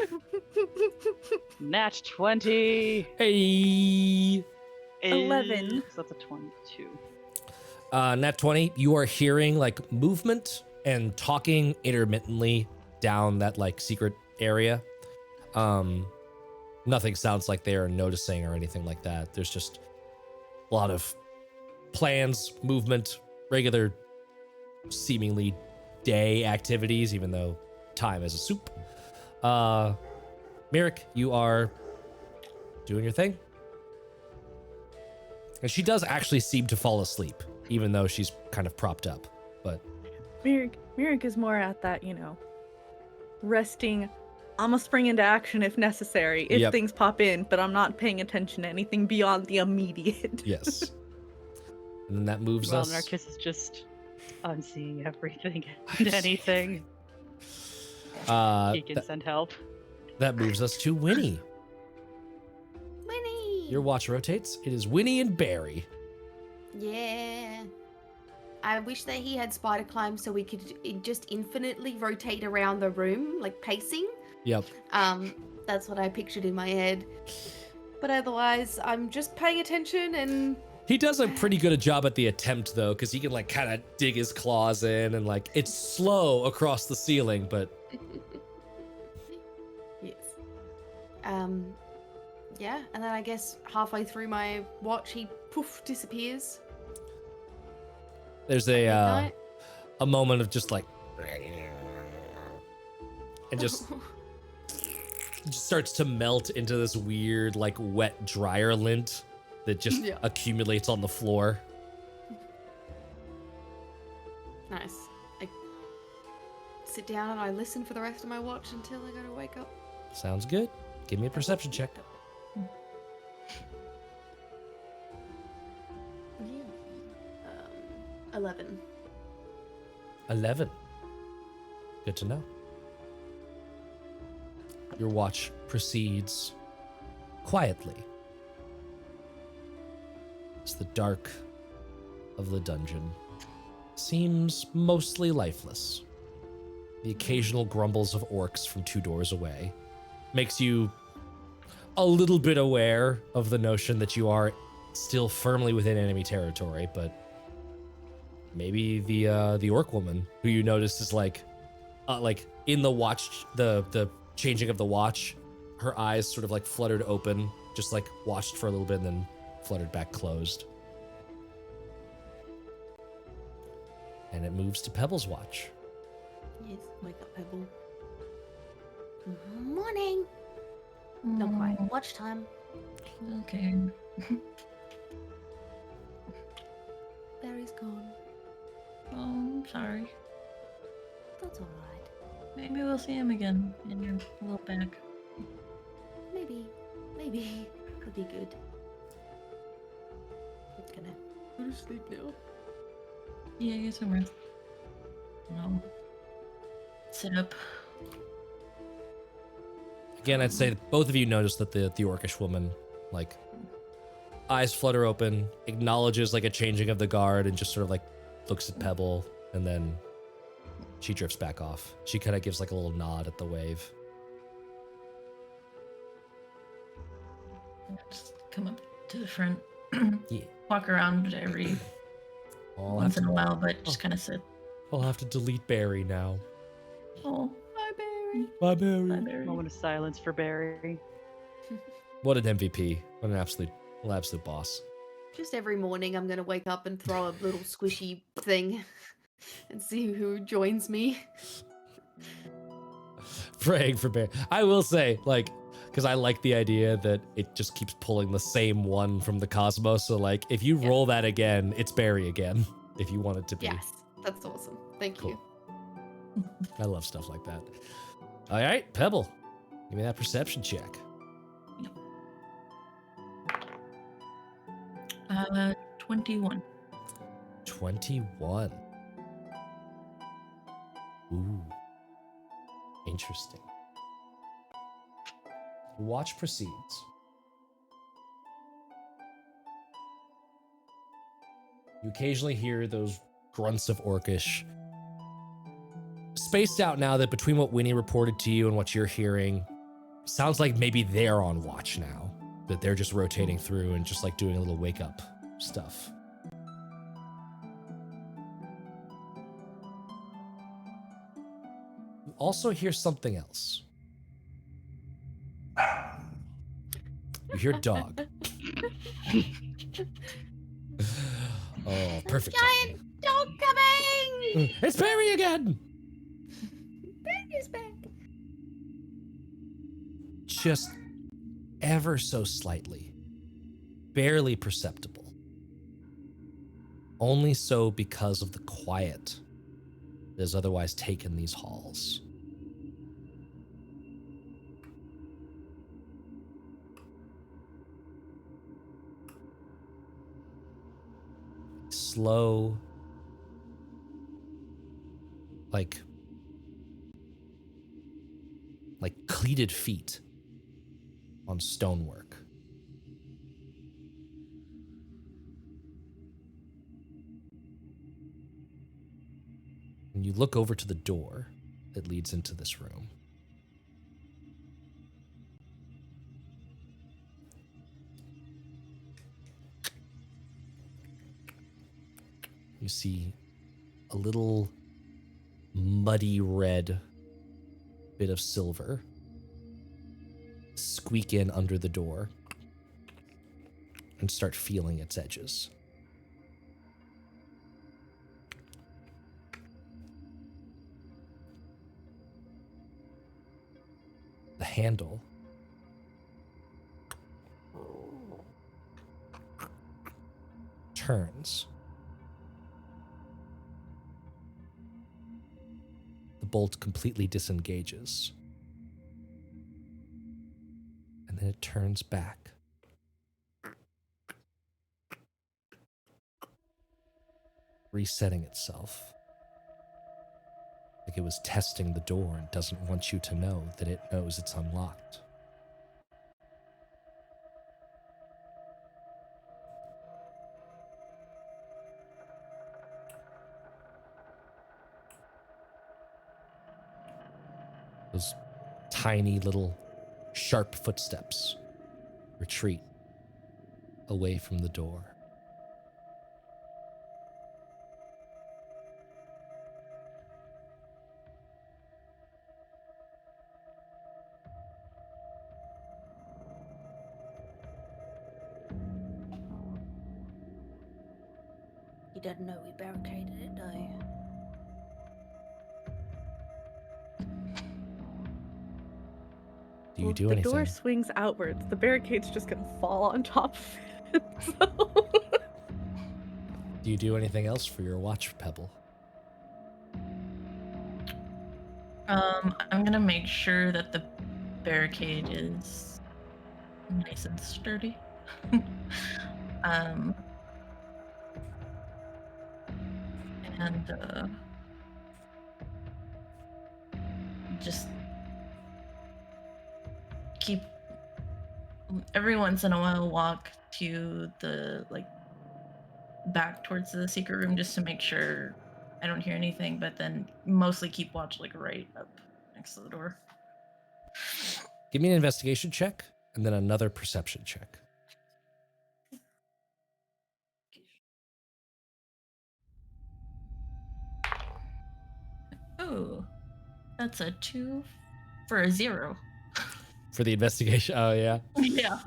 Nat 20. Hey! 11. So that's a 22. Nat 20, you are hearing like movement and talking intermittently down that like secret area. Nothing sounds like they are noticing or anything like that. There's just a lot of plans, movement, regular, seemingly day activities, even though time is a soup. Ler'k, you are doing your thing. And she does actually seem to fall asleep, even though she's kind of propped up. But Ler'k is more at that, resting. I'ma spring into action if necessary, if Yep. things pop in, but I'm not paying attention to anything beyond the immediate. yes. And then that moves Well, us. Narcus is just unseeing everything I'm and anything. He can send help. That moves us to Winnie. Winnie! Your watch rotates. It is Winnie and Barry. Yeah. I wish that he had spider climb so we could just infinitely rotate around the room, like pacing. Yep. That's what I pictured in my head. But otherwise, I'm just paying attention and He does a pretty good a job at the attempt, though, because he can, like, kind of dig his claws in and, like, it's slow across the ceiling, but... yes. Yeah, and then I guess halfway through my watch, he poof disappears. There's Midnight. a moment of just, like... And just starts to melt into this weird, like, wet dryer lint that just Yeah. accumulates on the floor. Nice. I sit down and I listen for the rest of my watch until I go to wake up. Sounds good. Give me a perception check. 11. 11. Good to know. Your watch proceeds quietly as the dark of the dungeon seems mostly lifeless. The occasional grumbles of orcs from 2 doors away makes you a little bit aware of the notion that you are still firmly within enemy territory, but maybe the orc woman who you noticed is like in the watch, the changing of the watch, her eyes sort of like fluttered open, just like watched for a little bit and then fluttered back closed. And it moves to Pebble's watch. Yes, wake up, Pebble. Morning. Not quite. Watch time. Okay. Barry's gone. Oh, I'm sorry. That's alright. Maybe we'll see him again in your little bag. Maybe could be good. I'm gonna go to sleep now. Yeah, get some rest. No. Sit up. Again, I'd say that both of you notice that the orcish woman, like, eyes flutter open, acknowledges like a changing of the guard, and just sort of like looks at Pebble, and then she drifts back off. She kind of gives like a little nod at the wave. Just come up to the front. Yeah. Walk around every I'll have once in to, a while, but just kind of sit. I'll have to delete Barry now. Oh, Hi, Barry. Barry. Bye, Barry. Bye, Barry. Moment of silence for Barry. What an MVP. What an absolute boss. Just every morning, I'm gonna wake up and throw a little squishy thing, and see who joins me. Praying for Barry. I will say, like, because I like the idea that it just keeps pulling the same one from the cosmos. So, like, if you roll that again, it's Barry again. If you want it to be. Yes, that's awesome. Thank Cool. you. I love stuff like that. All right, Pebble, give me that perception check. 21. 21. Ooh. Interesting. The watch proceeds. You occasionally hear those grunts of Orcish. Spaced out now that between what Winnie reported to you and what you're hearing, sounds like maybe they're on watch now. That they're just rotating through and just like doing a little wake up stuff. You also hear something else. You hear dog. Oh, perfect. Giant dog coming! It's Barry again! Barry's back. Just ever so slightly. Barely perceptible. Only so because of the quiet that has otherwise taken these halls. Slow, like cleated feet on stonework. And you look over to the door that leads into this room. You see a little muddy red bit of silver squeak in under the door and start feeling its edges. The handle turns. The bolt completely disengages. And then it turns back. Resetting itself. Like it was testing the door and doesn't want you to know that it knows it's unlocked. Those tiny little sharp footsteps retreat away from the door. You didn't know we barricaded it, do you? Do you do the anything? door swings outwards. The barricade's just gonna fall on top of it. So... Do you do anything else for your watch, Pebble? I'm gonna make sure that the barricade is nice and sturdy. And just keep every once in a while walk to the back towards the secret room just to make sure I don't hear anything, but then mostly keep watch right up next to the door. Give me an investigation check and then another perception check. Oh, that's a 2, for a 0. For the investigation. Oh, yeah. Yeah.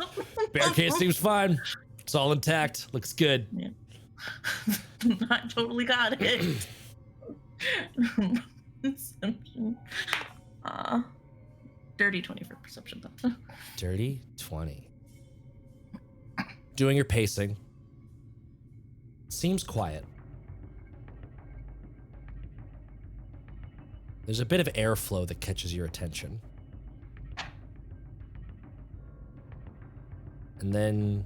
Barricade seems fine. It's all intact. Looks good. Yeah. I totally got it. Dirty 20 for perception, though. Dirty 20. Doing your pacing. Seems quiet. There's a bit of airflow that catches your attention. And then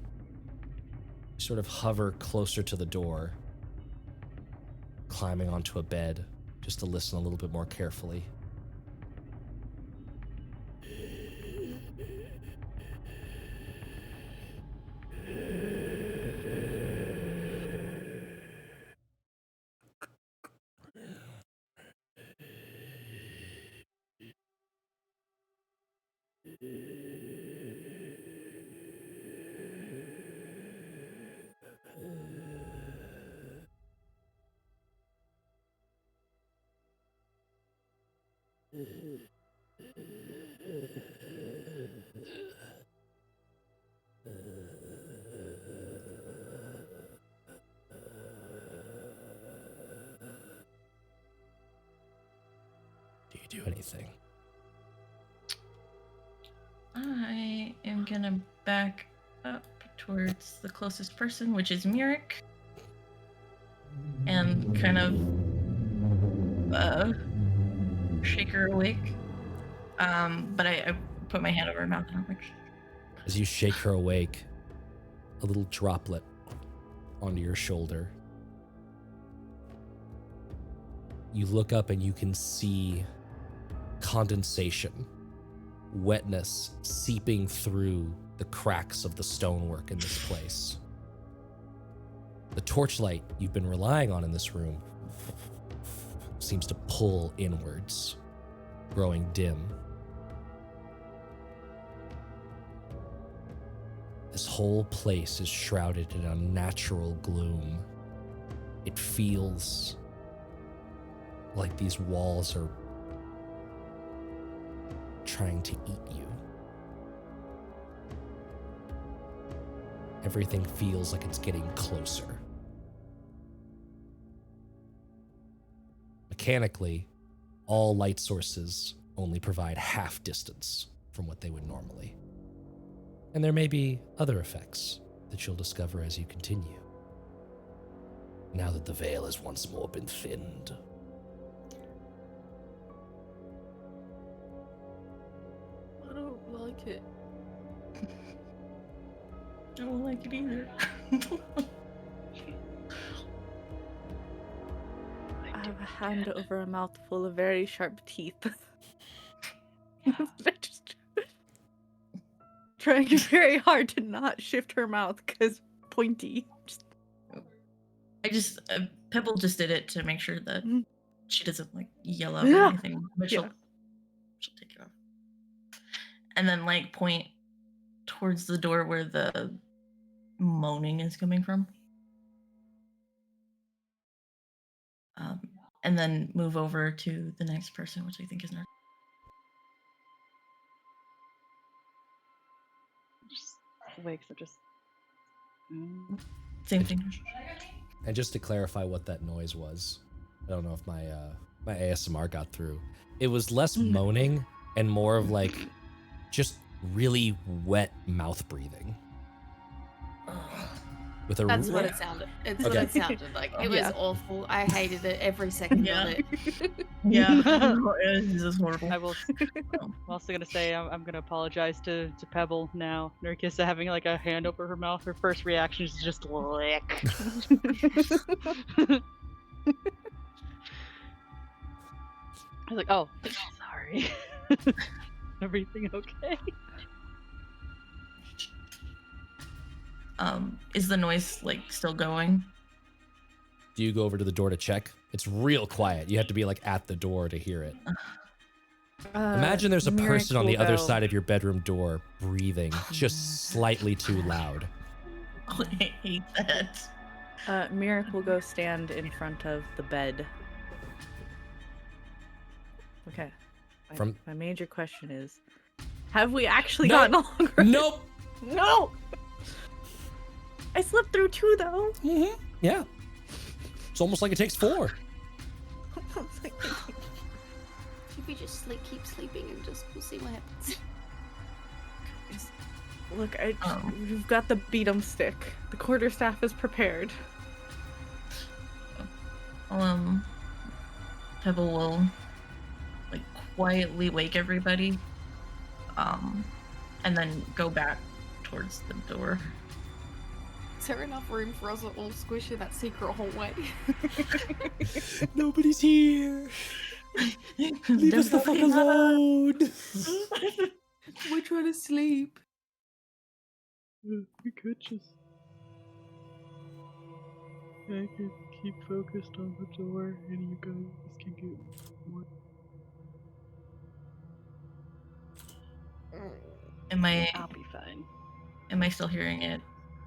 you sort of hover closer to the door, climbing onto a bed just to listen a little bit more carefully. Do you do anything? I am gonna back up towards the closest person, which is Ler'k, and kind of shake her awake. But I put my hand over her mouth and I'm like, As you shake her awake, a little droplet onto your shoulder. You look up and you can see condensation, wetness seeping through the cracks of the stonework in this place. The torchlight you've been relying on in this room seems to pull inwards, growing dim. This whole place is shrouded in unnatural gloom. It feels like these walls are trying to eat you. Everything feels like it's getting closer. Mechanically, all light sources only provide half distance from what they would normally. And there may be other effects that you'll discover as you continue. Now that the veil has once more been thinned. I don't like it. I don't like it either. I have a hand over a mouth full of very sharp teeth. Just trying very hard to not shift her mouth because pointy. Pebble just did it to make sure that she doesn't like yell out Yeah. or anything, but she'll take it off. And then like point towards the door where the moaning is coming from. And then move over to the next person, which I think is Ler'k. Just wakes up, just. Same thing. And just to clarify what that noise was, I don't know if my my ASMR got through. It was less moaning and more of like just really wet mouth breathing. With a That's what it sounded. It's what Okay. it sounded like. It was Yeah. awful. I hated it every second Yeah. of it. Yeah. This is horrible. I will. I'm also gonna say I'm gonna apologize to Pebble now. Ler'k is having like a hand over her mouth. Her first reaction is just lick. I was like, oh, sorry. Everything okay? Is the noise like still going? Do you go over to the door to check? It's real quiet. You have to be like at the door to hear it. Imagine there's a person on the other side of your bedroom door breathing just slightly too loud. Oh, I hate that. Ler'k will go stand in front of the bed. Okay. My major question is, have we actually Nope. gotten along? Right? Nope. No. I slipped through 2 though. Mm-hmm. Yeah. It's almost like it takes 4. If you just keep sleeping and we'll see what happens. Look, we've got the beat 'em stick. The quarterstaff is prepared. Pebble will like quietly wake everybody, and then go back towards the door. Is there enough room for us to all squish in that secret hallway? Nobody's here. Leave us the fuck alone. We're trying to sleep. We could just. I could keep focused on the door, and you guys can get more. I'll be fine. Am I still hearing it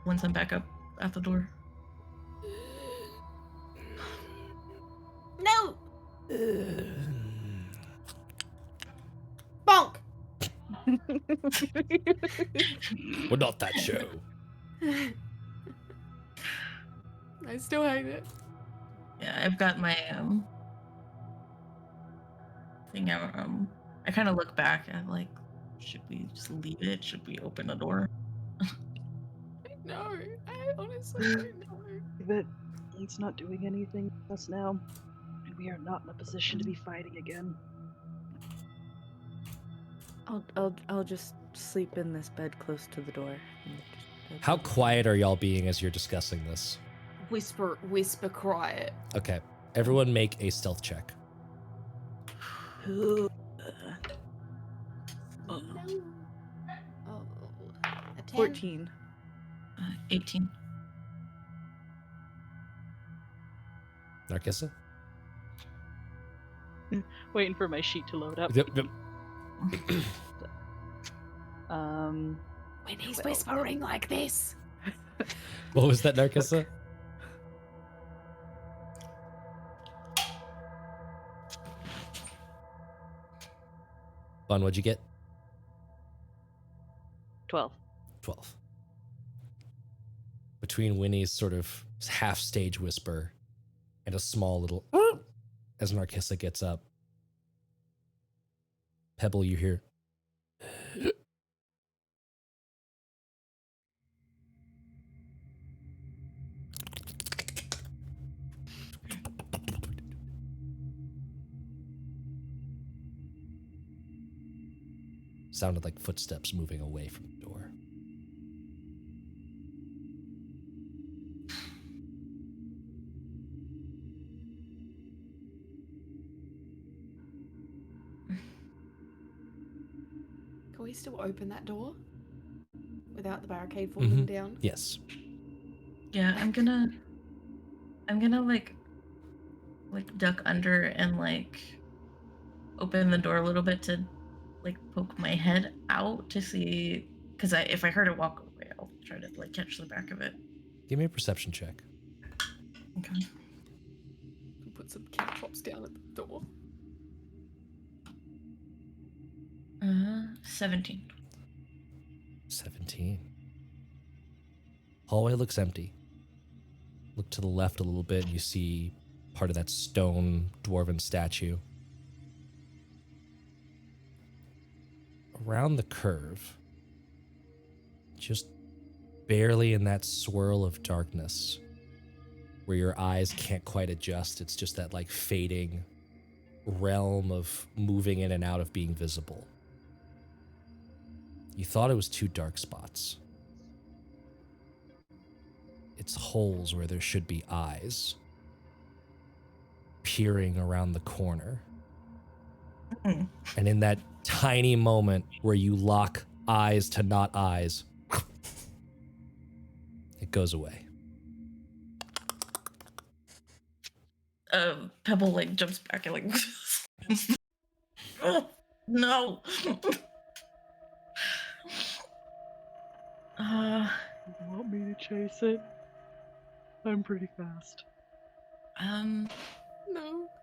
once I'm back up at the door? No! Bonk! We're not that show. I still hate it. Yeah, I've got my thing out. I kind of look back at like, should we just leave it? Should we open the door? No, I honestly don't know. But it's not doing anything to us now, and we are not in a position to be fighting again. I'll just sleep in this bed close to the door. How quiet are y'all being as you're discussing this? Whisper quiet. Okay. Everyone make a stealth check. No. Oh, a 10. 14. 18. Narcissa? Waiting for my sheet to load up. Yep. When he's whispering like this. What was that, Narcissa? Bun, what'd you get? 12. 12. Between Winnie's sort of half-stage whisper and a small little as Narcissa gets up, Pebble, you hear. Sounded like footsteps moving away from the door. Can we still open that door? Without the barricade falling down? Yes. Yeah, I'm gonna like duck under and like open the door a little bit to like poke my head out to see, because if I heard it walk away, I'll try to like catch the back of it. Give me a perception check. Okay. Put some caltrops down at the door. 17. 17. Hallway looks empty. Look to the left a little bit and you see part of that stone dwarven statue. Around the curve, just barely in that swirl of darkness where your eyes can't quite adjust, it's just that like fading realm of moving in and out of being visible. You thought it was 2 dark spots. It's holes where there should be eyes peering around the corner. And in that tiny moment where you lock eyes to not eyes, it goes away. Pebble like jumps back and like oh, no. You want me to chase it? I'm pretty fast. No.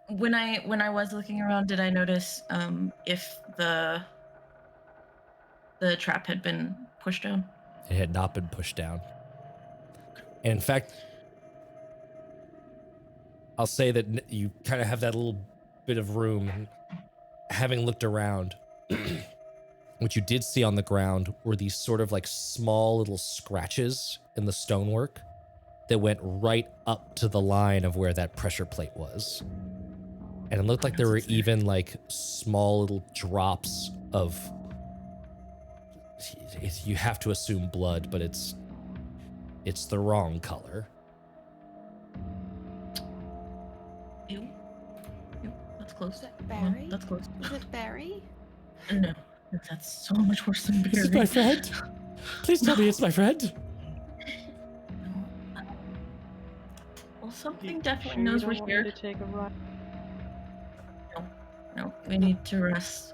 When I was looking around, did I notice if the trap had been pushed down? It had not been pushed down. And in fact, I'll say that you kind of have that little bit of room. And having looked around, what you did see on the ground were these sort of like small little scratches in the stonework that went right up to the line of where that pressure plate was. And it looked like there were even like small little drops of, you have to assume blood, but it's the wrong color. Ew. That's close. Is that Barry? That's close. Is it Barry? No, that's so much worse than Barry. Is it my friend? Please tell me it's my friend. No. Well, something You definitely sure knows you we're don't want here. me to take a ride? No, we need to rest.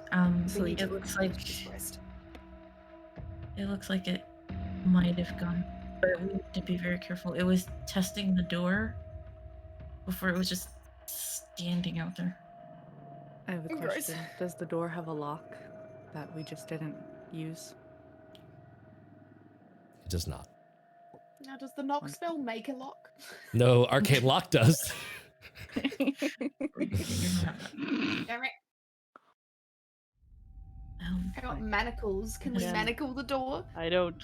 We need It to looks like just rest. it might have gone, but we need to be very careful. It was testing the door before it was just standing out there. I have a Gross. question. Does the door have a lock that we just didn't use? It does not. Now, does the knock spell make a lock? No, arcane lock does. Damn it. I got manacles. Can we Yeah. manacle the door? I don't.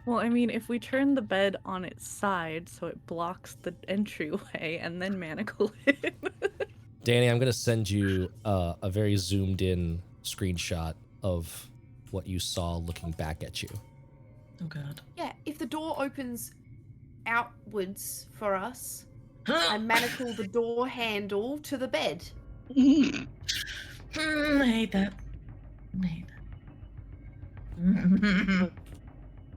Well, I mean, if we turn the bed on its side so it blocks the entryway and then manacle it. Danny, I'm going to send you a very zoomed in screenshot of what you saw looking back at you. Oh god. Yeah, if the door opens outwards for us, I manacle the door handle to the bed. I hate that. I hate that. Look,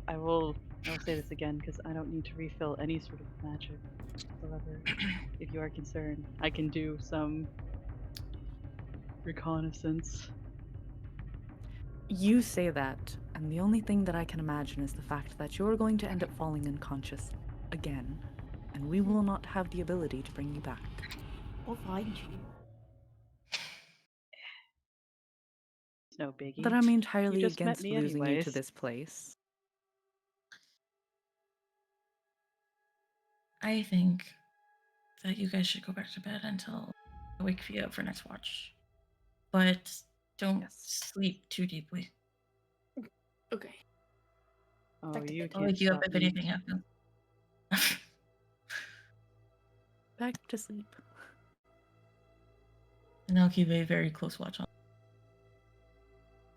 I will say this again because I don't need to refill any sort of magic. However, if you are concerned, I can do some reconnaissance. You say that, and the only thing that I can imagine is the fact that you're going to end up falling unconscious again, and we will not have the ability to bring you back. We'll find you. It's no biggie. That I'm entirely just met against me losing you to anyways. this place. I think that you guys should go back to bed until I wake you up for next watch. But don't Yes. sleep too deeply. Okay. Oh, Back to you bed. I'll can't wake you up stop if me. anything happens. Back to sleep. And I'll keep a very close watch on.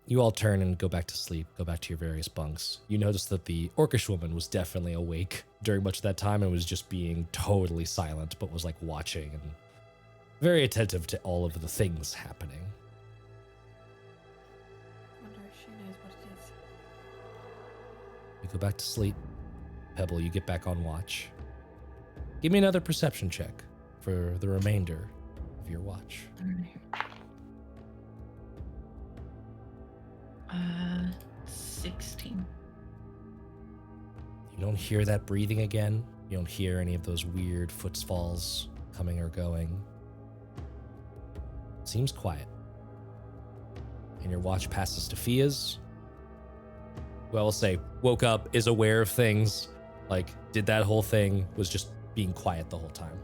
You all turn and go back to sleep, go back to your various bunks. You notice that the orcish woman was definitely awake during much of that time and was just being totally silent, but was like watching and very attentive to all of the things happening. I wonder if she knows what it is. You go back to sleep. Pebble, you get back on watch. Give me another perception check for the remainder of your watch. 16. You don't hear that breathing again. You don't hear any of those weird footfalls coming or going. Seems quiet. And your watch passes to Fia's, who I will say woke up, is aware of things, like did that whole thing, was just being quiet the whole time.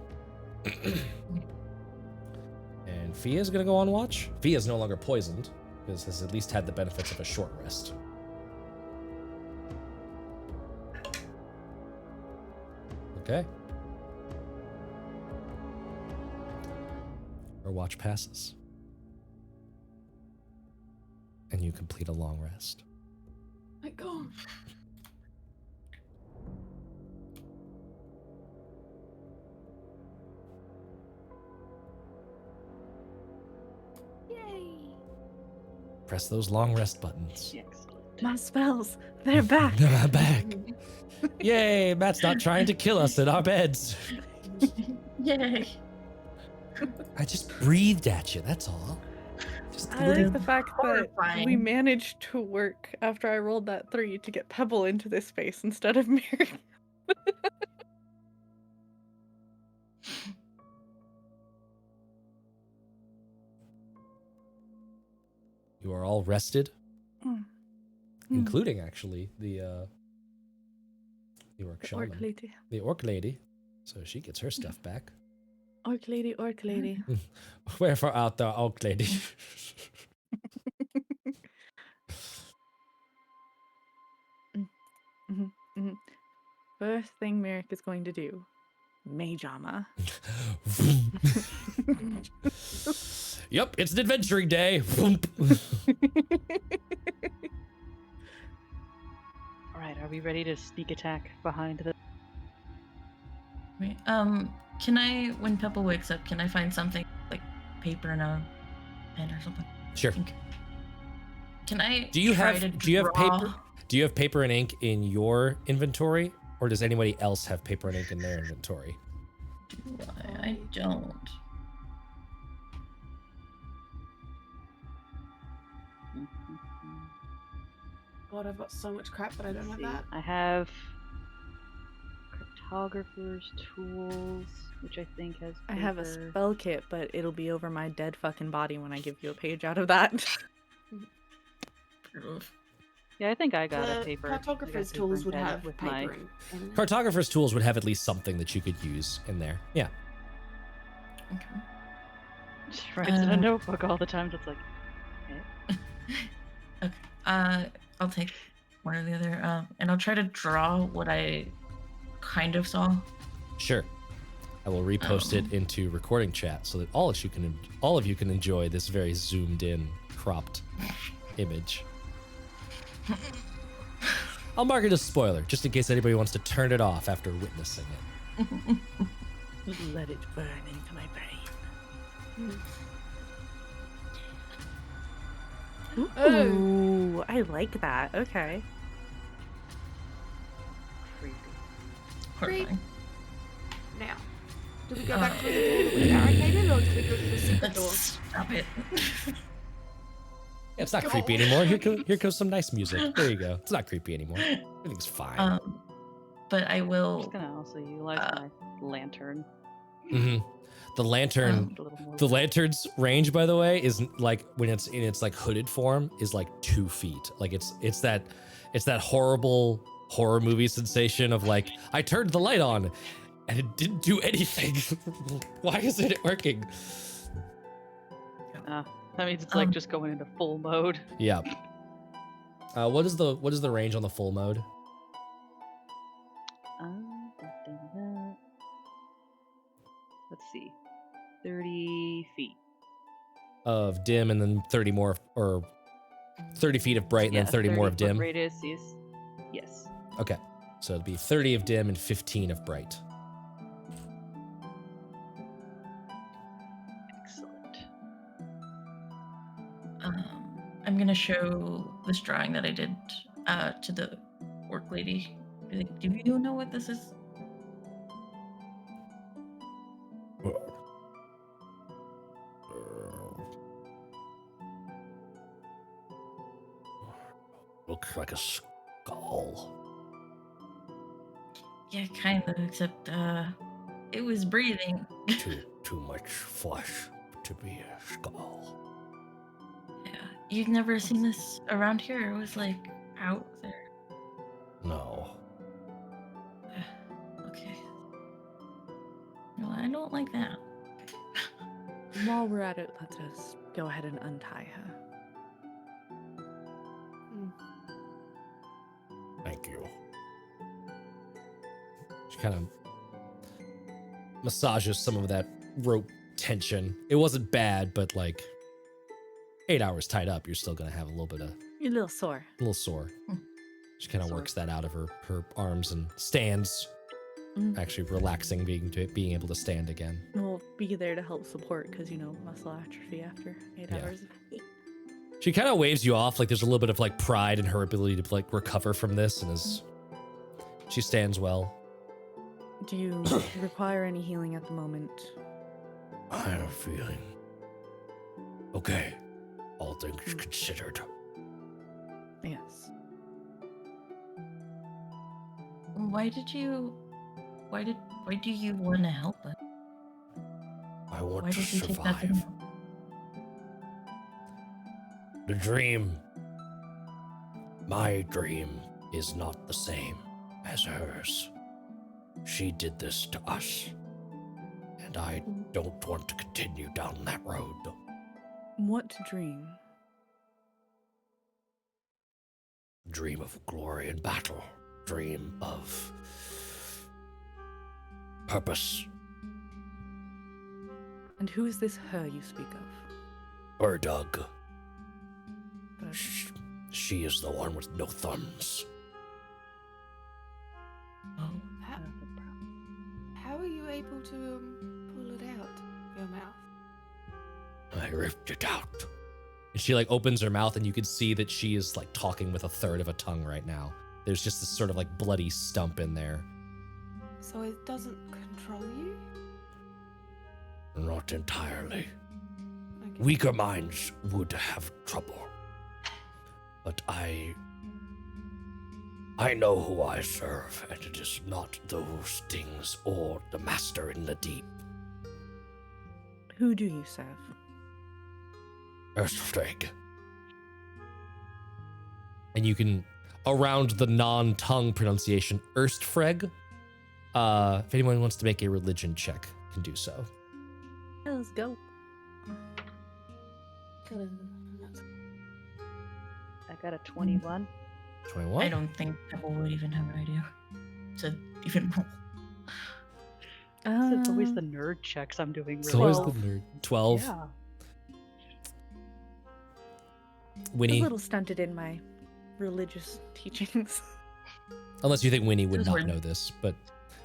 And Fia's gonna go on watch. Fia's no longer poisoned, because has at least had the benefits of a short rest. Okay. Our watch passes. And you complete a long rest. My God. Yay. Press those long rest buttons. Excellent. My spells, they're back. I'm back. Yay, Matt's not trying to kill us in our beds. Yay! I just breathed at you, that's all. Just a I little- like the fact that we Horrifying. managed to work after I rolled that 3 to get Pebble into this space instead of Mary. You are all rested, Mm. including actually the orc The shaman, orc lady. the orc lady. So she gets her stuff back. Orc lady, orc lady. Wherefore art thou, orc lady? First thing Merrick is going to do, Majama. Yep, it's an adventuring day. All right, are we ready to sneak attack behind the? Wait, can I, when Pebble wakes up, can I find something like paper and a pen or something? Sure. Can I? Do you try have to paper? draw- Do you have paper and ink in your inventory, or does anybody else have paper and ink in their inventory? Do I don't. God, I've got so much crap, but I don't have See, that. I have cartographer's tools, which I think has. I have a paper. spell kit, but it'll be over my dead fucking body when I give you a page out of that. Yeah, I think I got a The paper. cartographer's I got paper tools and would pen have with paper my. in it. Cartographer's tools would have at least something that you could use in there. Yeah. Okay. Just writes in a notebook all the time. It's like, okay. Okay. I'll take one or the other, and I'll try to draw what I kind of saw. Sure. I will repost it into recording chat so that all of you can enjoy this very zoomed in, cropped image. I'll mark it as spoiler, just in case anybody wants to turn it off after witnessing it. Let it burn into my brain. Ooh, I like that. Okay. Creepy. Horrifying. Now, do we go back through the door that we barricaded, or do we go to the secret door? Let's stop it. Yeah, it's not creepy anymore. Here goes some nice music. There you go. It's not creepy anymore. Everything's fine. But I I'm will. just gonna also utilize my lantern. Mm-hmm. The lantern. A little more. The lantern's range, by the way, is like when it's in its like hooded form is like 2 feet. Like it's that horrible horror movie sensation of like I turned the light on and it didn't do anything. Why isn't it working? That means it's like just going into full mode. Yeah. What is the range on the full mode? Let's see, 30 feet. Of dim and then 30 more, or 30 feet of bright and then 30 more of 30 foot dim. Radius, yes. Okay, so it'd be 30 of dim and 15 of bright. Excellent. I'm gonna show this drawing that I did to the orc lady. Be like, do you know what this is? Looks like a skull. Yeah, kind of, except it was breathing. Too much flesh to be a skull. Yeah, you've never seen this around here. It was like out there. No. Okay. No, I don't like that. While we're at it, let us go ahead and untie her. Thank you. She kind of massages some of that rope tension. It wasn't bad, but like 8 hours tied up, you're still gonna have a little bit of You're a little sore. a little sore. She kind of Sore. works that out of her arms and stands, actually relaxing, being able to stand again. We'll be there to help support because, muscle atrophy after 8 Yeah. hours. She kind of waves you off, like there's a little bit of like pride in her ability to like recover from this, and she stands well. Do you require any healing at the moment? I am feeling okay, all things considered. Yes. Why do you want to help us? I want Why to did you take that survive. The dream, my dream, is not the same as hers. She did this to us, and I don't want to continue down that road. What dream? Dream of glory and battle. Dream of purpose. And who is this her you speak of? Burdug. But She is the one with no thumbs. Oh, How are you able to pull it out of your mouth? I ripped it out. And she like opens her mouth and you can see that she is like talking with a third of a tongue right now. There's just this sort of like bloody stump in there. So it doesn't control you? Not entirely. Okay. Weaker minds would have trouble. But I know who I serve, and it is not those things or the master in the deep. who do you serve? Erstfreg. And you can, around the non-tongue pronunciation, Erstfreg. If anyone wants to make a religion check, can do so. Let's go. I got a 21. 21? I don't think Pebble would even have an idea to even roll. It's always the nerd checks I'm doing. It's Really. always the nerd. 12. Yeah. A Winnie, little stunted in my religious teachings. unless you think Winnie would Those not were- know this, but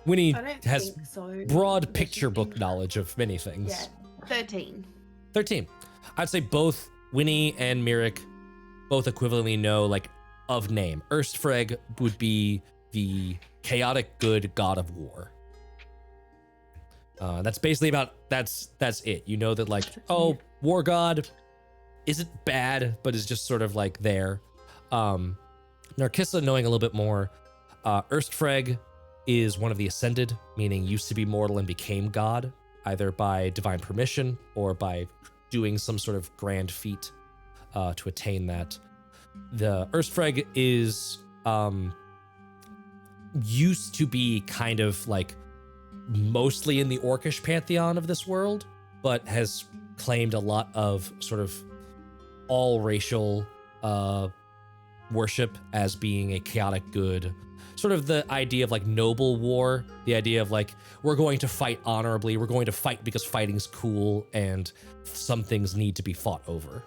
Winnie I don't has think so. broad because picture you book can- knowledge of many things. Yeah, 13. 13. I'd say both Winnie and Ler'k both equivalently know, like, of name. Erstfreg would be the chaotic good god of war. That's basically that's it. You know that, like, oh, war god isn't bad, but is just sort of like there. Narcissa knowing a little bit more. Erstfreg is one of the ascended, meaning used to be mortal and became god, either by divine permission or by doing some sort of grand feat to attain that. The Erstfreg is used to be kind of like mostly in the orcish pantheon of this world, but has claimed a lot of sort of all racial worship as being a chaotic good. Sort of the idea of like noble war, the idea of like, we're going to fight honorably, we're going to fight because fighting's cool and some things need to be fought over.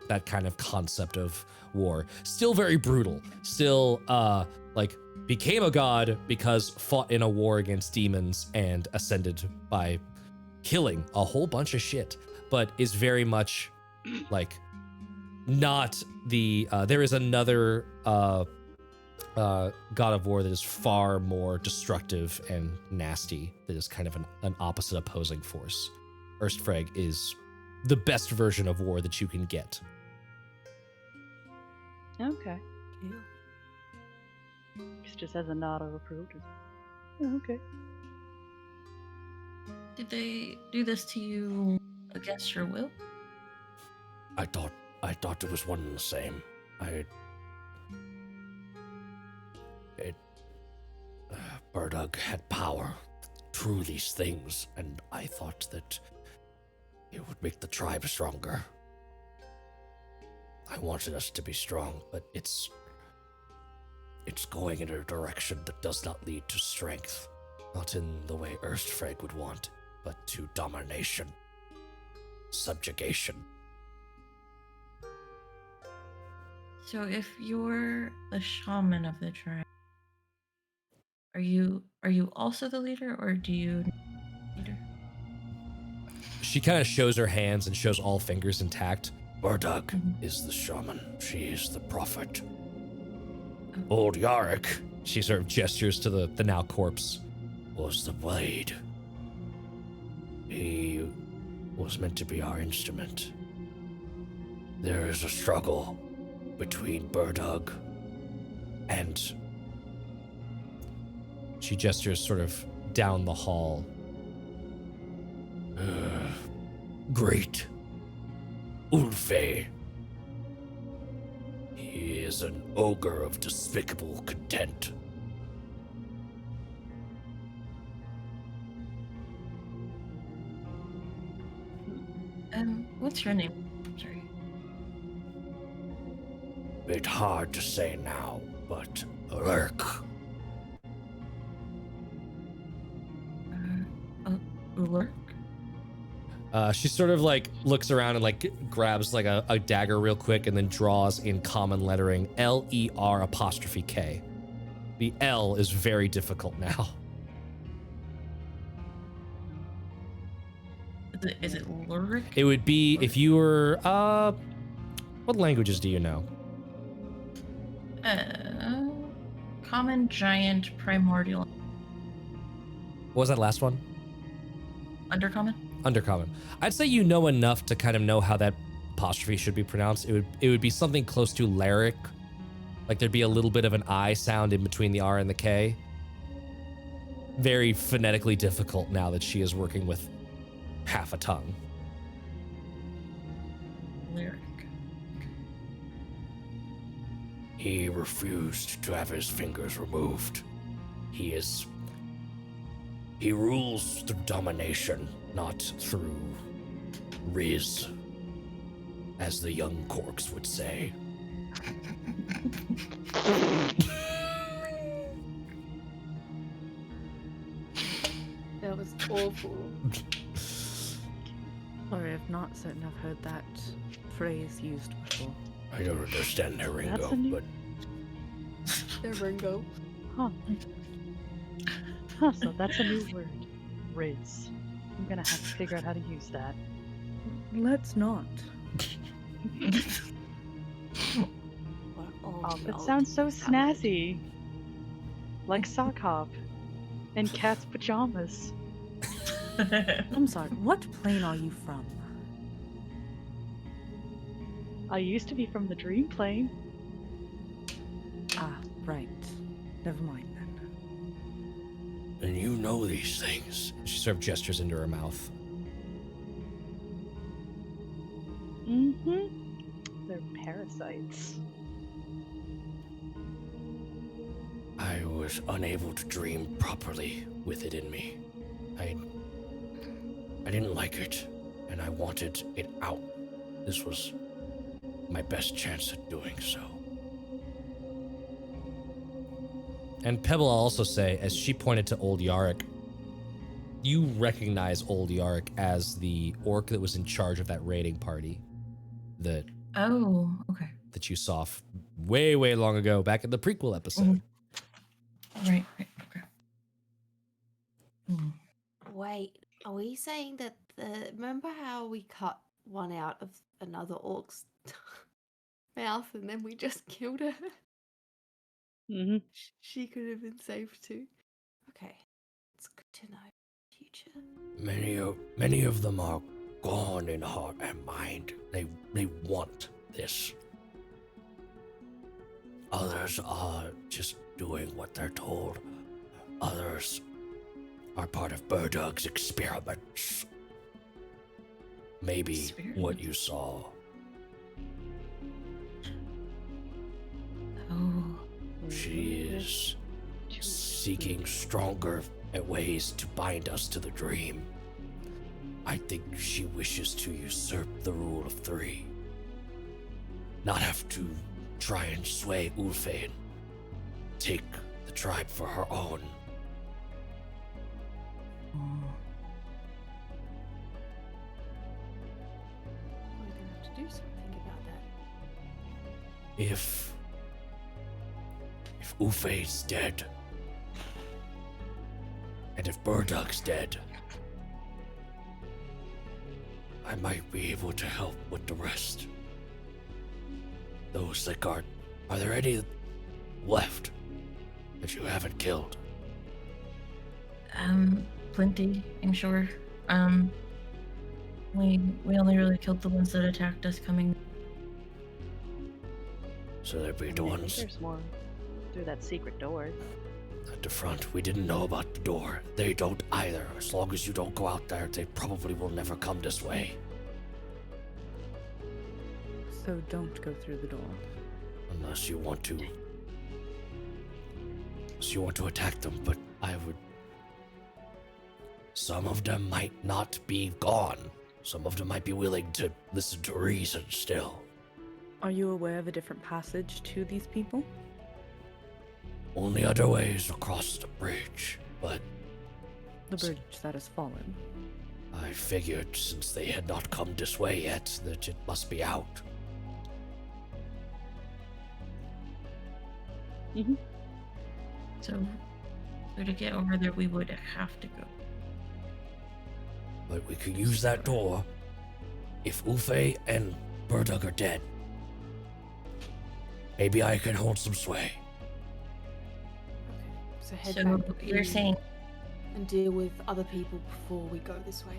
That kind of concept of war. Still very brutal. Still like became a god because fought in a war against demons and ascended by killing a whole bunch of shit, but is very much like not the there is another god of war that is far more destructive and nasty, that is kind of an opposite opposing force. Erstfreg is the best version of war that you can get. Okay. Yeah. Just as a nod of approval. Yeah, okay. Did they do this to you against your will? I thought it was one and the same. Burdug had power through these things, and I thought that it would make the tribe stronger. I wanted us to be strong, but it's going in a direction that does not lead to strength. Not in the way Erstfreg would want, but to domination, subjugation. So if you're the shaman of the tribe, are you also the leader, or do you leader? She kind of shows her hands and shows all fingers intact. Burdug Mhm. is the shaman. She is the prophet. Old Yarrack, she sort of gestures to the now corpse, was the blade. He was meant to be our instrument. There is a struggle between Burdug and... She gestures sort of down the hall. Great Ulfe. is an ogre of despicable content. What's your name? Sorry. Bit hard to say now, but Ler'k. Ler'k? She sort of like looks around and like grabs like a dagger real quick and then draws in common lettering L-E-R''K. The L is very difficult now. Is it Ler'k? It would be if you were, what languages do you know? Common, giant, primordial, What was that last one? undercommon. Undercommon. I'd say you know enough to kind of know how that apostrophe should be pronounced. It would be something close to Ler'k. Like there'd be a little bit of an I sound in between the R and the K. Very phonetically difficult now that she is working with half a tongue. Ler'k. He refused to have his fingers removed. He rules through domination, not through riz, as the young corks would say. That was awful. Sorry, I've not certain I've heard that phrase used before. I don't understand their That's lingo, a new- but There, Ringo. Huh. Huh, so that's a new word. Riz. I'm gonna have to figure out how to use that. Let's not. Oh, that sounds so snazzy. Like sock hop. And cat's pajamas. I'm sorry, what plane are you from? I used to be from the dream plane. Ah, right. Never mind then. and you know these things. She sort of gestures into her mouth. Mm-hmm. They're parasites. I was unable to dream properly with it in me. I didn't like it, and I wanted it out. This was my best chance at doing so. And Pebble, I'll also say, as she pointed to old Yarrack, you recognize old Yarrack as the orc that was in charge of that raiding party that Oh, okay. you saw way, way long ago, back in the prequel episode. Right, okay. Hmm. Wait, are we saying that remember how we cut one out of another orc's mouth and then we just killed her? Mm-hmm. She could have been saved too. Okay, it's good to know. Future. Many of them are gone in heart and mind. They want this. Others are just doing what they're told. Others are part of Burdug's experiments. Maybe what you saw. Oh. She is seeking stronger ways to bind us to the dream. I think she wishes to usurp the rule of three. Not have to try and sway Ulfe and take the tribe for her own. We're gonna have to do something about that. If Ulfe's dead, and if Burdug's dead, I might be able to help with the rest. Those that are there any left that you haven't killed? Plenty, I'm sure. We only really killed the ones that attacked us coming. So there'd be the ones There's more through that secret door. at the front. We didn't know about the door. They don't either. As long as you don't go out there, they probably will never come this way. So don't go through the door. Unless you want to attack them, but I would... Some of them might not be gone. Some of them might be willing to listen to reason still. Are you aware of a different passage to these people? Only other ways across the bridge, but The bridge that has fallen. I figured since they had not come this way yet, that it must be out. So to get over there, we would have to go. But we could use that door if Ulfe and Burdug are dead. Maybe I can hold some sway. So head So back you're in saying and deal with other people before we go this way.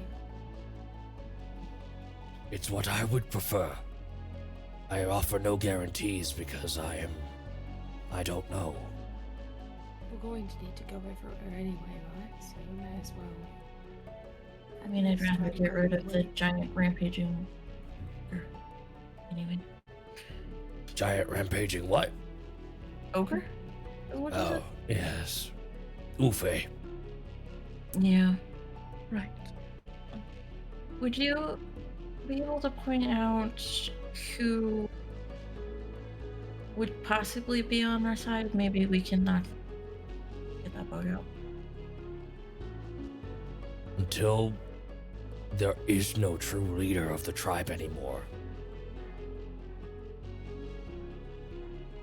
It's what I would prefer. I offer no guarantees because I don't know. We're going to need to go over anyway, right? So we may as well. I mean, I'd Let's rather try to get go rid of the away. giant rampaging. Anyway, Giant rampaging what? ogre? What is Oh, yes. Ulfe. it? Yeah. Right. Would you be able to point out who would possibly be on our side? Maybe we can get that bug out. Until there is no true leader of the tribe anymore.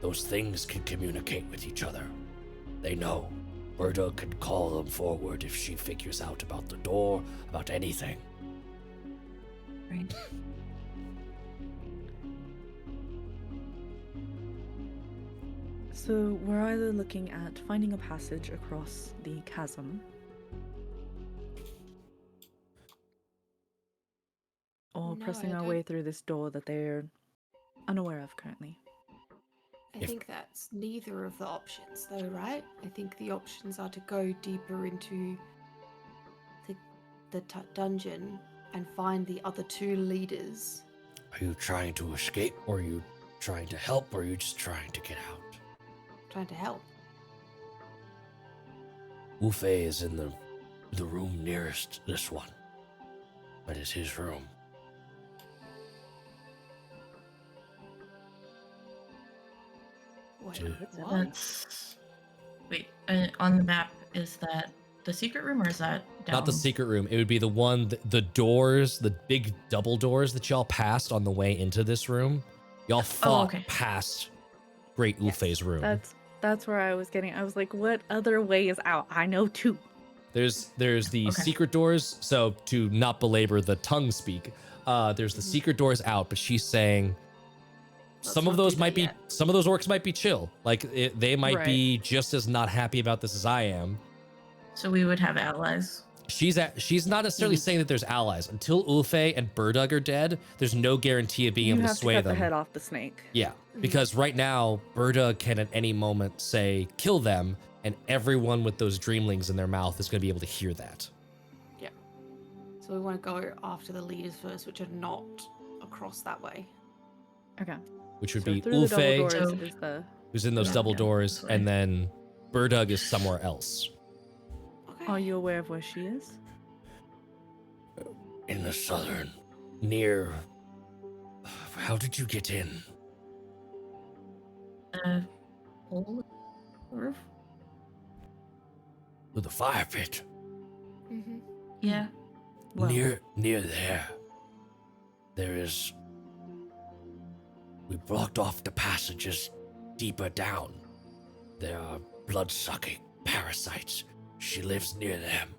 Those things can communicate with each other. They know. Berta can call them forward if she figures out about the door, about anything. Right. So we're either looking at finding a passage across the chasm, or No, pressing I our don't- way through this door that they're unaware of currently. I If- think that's neither of the options, though, right? I think the options are to go deeper into the dungeon and find the other two leaders. Are you trying to escape, or are you trying to help, or are you just trying to get out? Trying to help. Ulfe is in the room nearest this one. But it's his room. Wait, Dude. what? That's. Wait, on the map, is that the secret room or is that down? Not the secret room. It would be the one, the doors, the big double doors that y'all passed on the way into this room. Y'all fought okay. past Great Ulfe's room. That's where I was getting. I was like, what other way is out? I know two. There's the Okay. secret doors. So to not belabor the tongue speak, there's the secret doors out. But she's saying Let's some of not those do might that be yet. some of those orcs might be chill. Like they might be Right. just as not happy about this as I am. So we would have allies. She's not necessarily saying that there's allies until Ulfe and Burdug are dead. There's no guarantee of being You able to have to sway cut them. the head off the snake. Yeah, because right now Burdug can at any moment say kill them, and everyone with those dreamlings in their mouth is going to be able to hear that. So we want to go after the leaders first, which are not across that way. Okay. Which would So be through the double Ulfe, doors So- is the. who's in those Yeah, double yeah, doors, that's right. and then Burdug is somewhere else. Okay. Are you aware of where she is? In the southern, near. How did you get in? Hole? Roof? With the fire pit. Mm-hmm. Yeah. Well, Near there is. We blocked off the passages deeper down. There are blood-sucking parasites. She lives near them.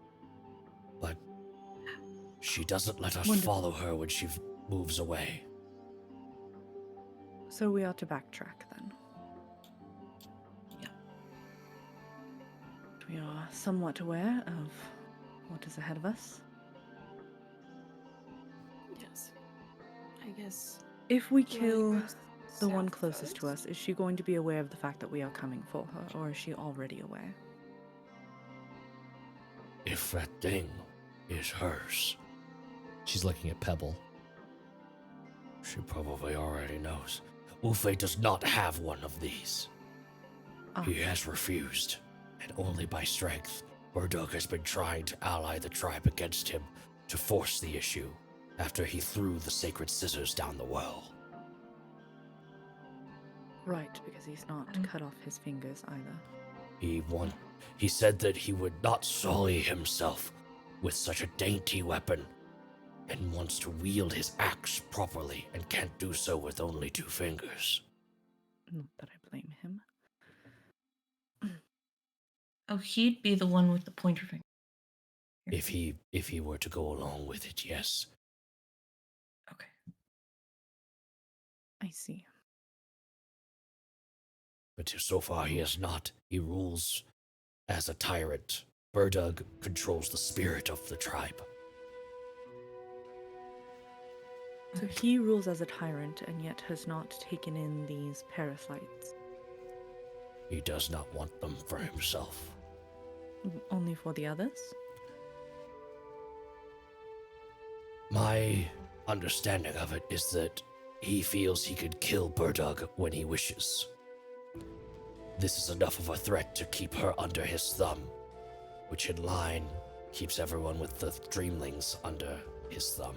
But she doesn't let us Wonderful. follow her when she moves away. so we ought to backtrack then. Yeah. We are somewhat aware of what is ahead of us. Yes. I guess. If we do you kill wanna go the one south closest to first? us, is she going to be aware of the fact that we are coming for her, or is she already aware? If that thing is hers. She's looking at Pebble. She probably already knows. Ulfe does not have one of these. Ah, He has refused, and only by strength. Burdug has been trying to ally the tribe against him to force the issue after he threw the sacred scissors down the well. right, because he's not cut off his fingers either. He said that he would not sully himself with such a dainty weapon and wants to wield his axe properly and can't do so with only 2 fingers. Not that I blame him. Oh, he'd be the one with the pointer finger. If he were to go along with it, yes. Okay. I see. But so far he has not. He rules as a tyrant. Burdug controls the spirit of the tribe. So he rules as a tyrant and yet has not taken in these parasites. He does not want them for himself. Only for the others? My understanding of it is that he feels he could kill Burdug when he wishes. This is enough of a threat to keep her under his thumb, which in line keeps everyone with the Dreamlings under his thumb.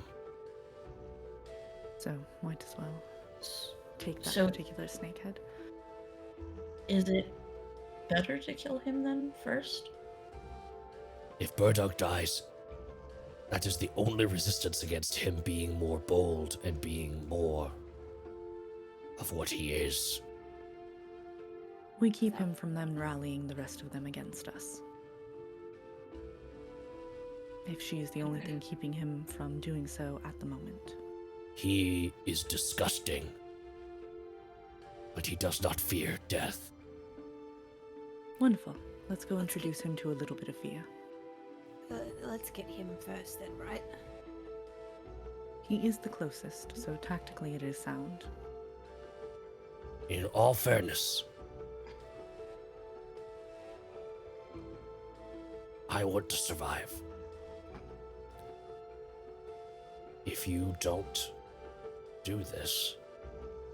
So might as well take that So- particular snakehead. Is it better to kill him then first? If Burdug dies, that is the only resistance against him being more bold and being more of what he is. We keep him from them rallying the rest of them against us. If she is the only thing keeping him from doing so at the moment. He is disgusting, but he does not fear death. Wonderful. Let's go introduce him to a little bit of fear. Let's get him first then, right? He is the closest, so tactically it is sound. In all fairness, I want to survive. If you don't do this,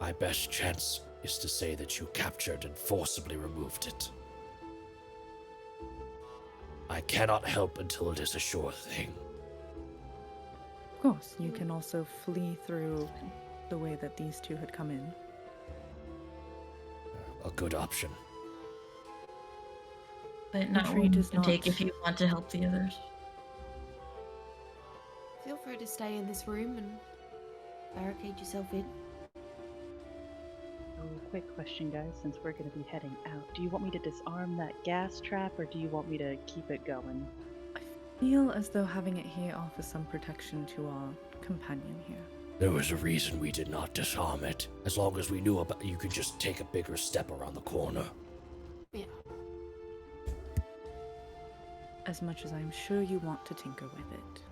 my best chance is to say that you captured and forcibly removed it. I cannot help until it is a sure thing. Of course, you can also flee through the way that these two had come in. A good option. But not Retreat one is to take not- if you want to help the others. Feel free to stay in this room and barricade yourself in. So, quick question, guys, since we're going to be heading out. Do you want me to disarm that gas trap, or do you want me to keep it going? I feel as though having it here offers some protection to our companion here. There was a reason we did not disarm it. As long as we knew about, you could just take a bigger step around the corner. Yeah. As much as I'm sure you want to tinker with it.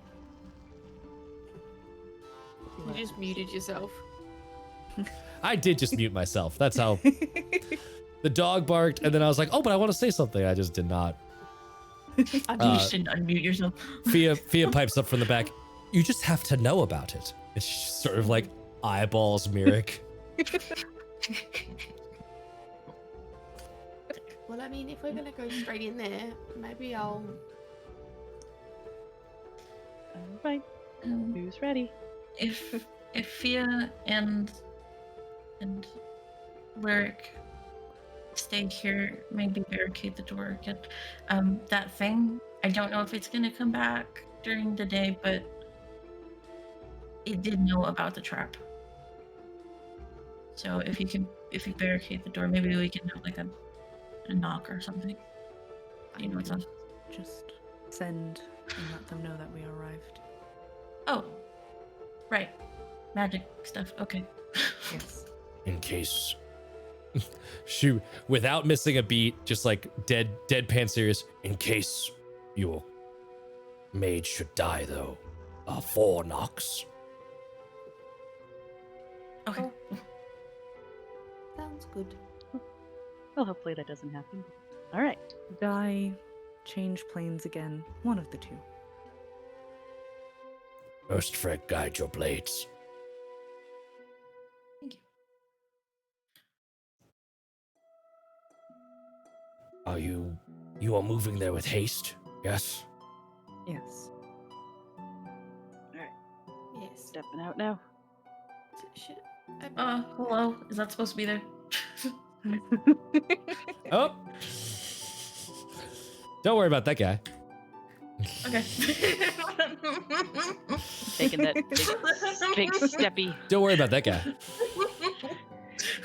You just muted yourself. I did just mute myself. That's how the dog barked, and then I was like, oh, but I want to say something. I just did not. You just didn't unmute yourself. Fia pipes up from the back. You just have to know about it. And she just sort of like eyeballs Ler'k. Well, I mean, if we're gonna go straight in there, maybe I'll. Alright, who's ready? If Fia and Ler'k stay here, maybe barricade the door again. That thing, I don't know if it's gonna come back during the day, but it did know about the trap. So if you barricade the door, maybe we can have like a knock or something. You know, it's on. Just send and let them know that we arrived. Oh, right, magic stuff. Okay. Yes. In case she, without missing a beat, just like deadpan serious. In case your maid should die, though, 4 knocks. Okay. Sounds good. Well, hopefully that doesn't happen. Alright. Die, change planes again, one of the two. First, Fred, guide your blades. Are you are moving there with haste? Yes. Yes. Yes. Stepping out now. Should I- Hello. Is that supposed to be there? Oh. Don't worry about that guy. Okay. Taking that big steppy. Don't worry about that guy.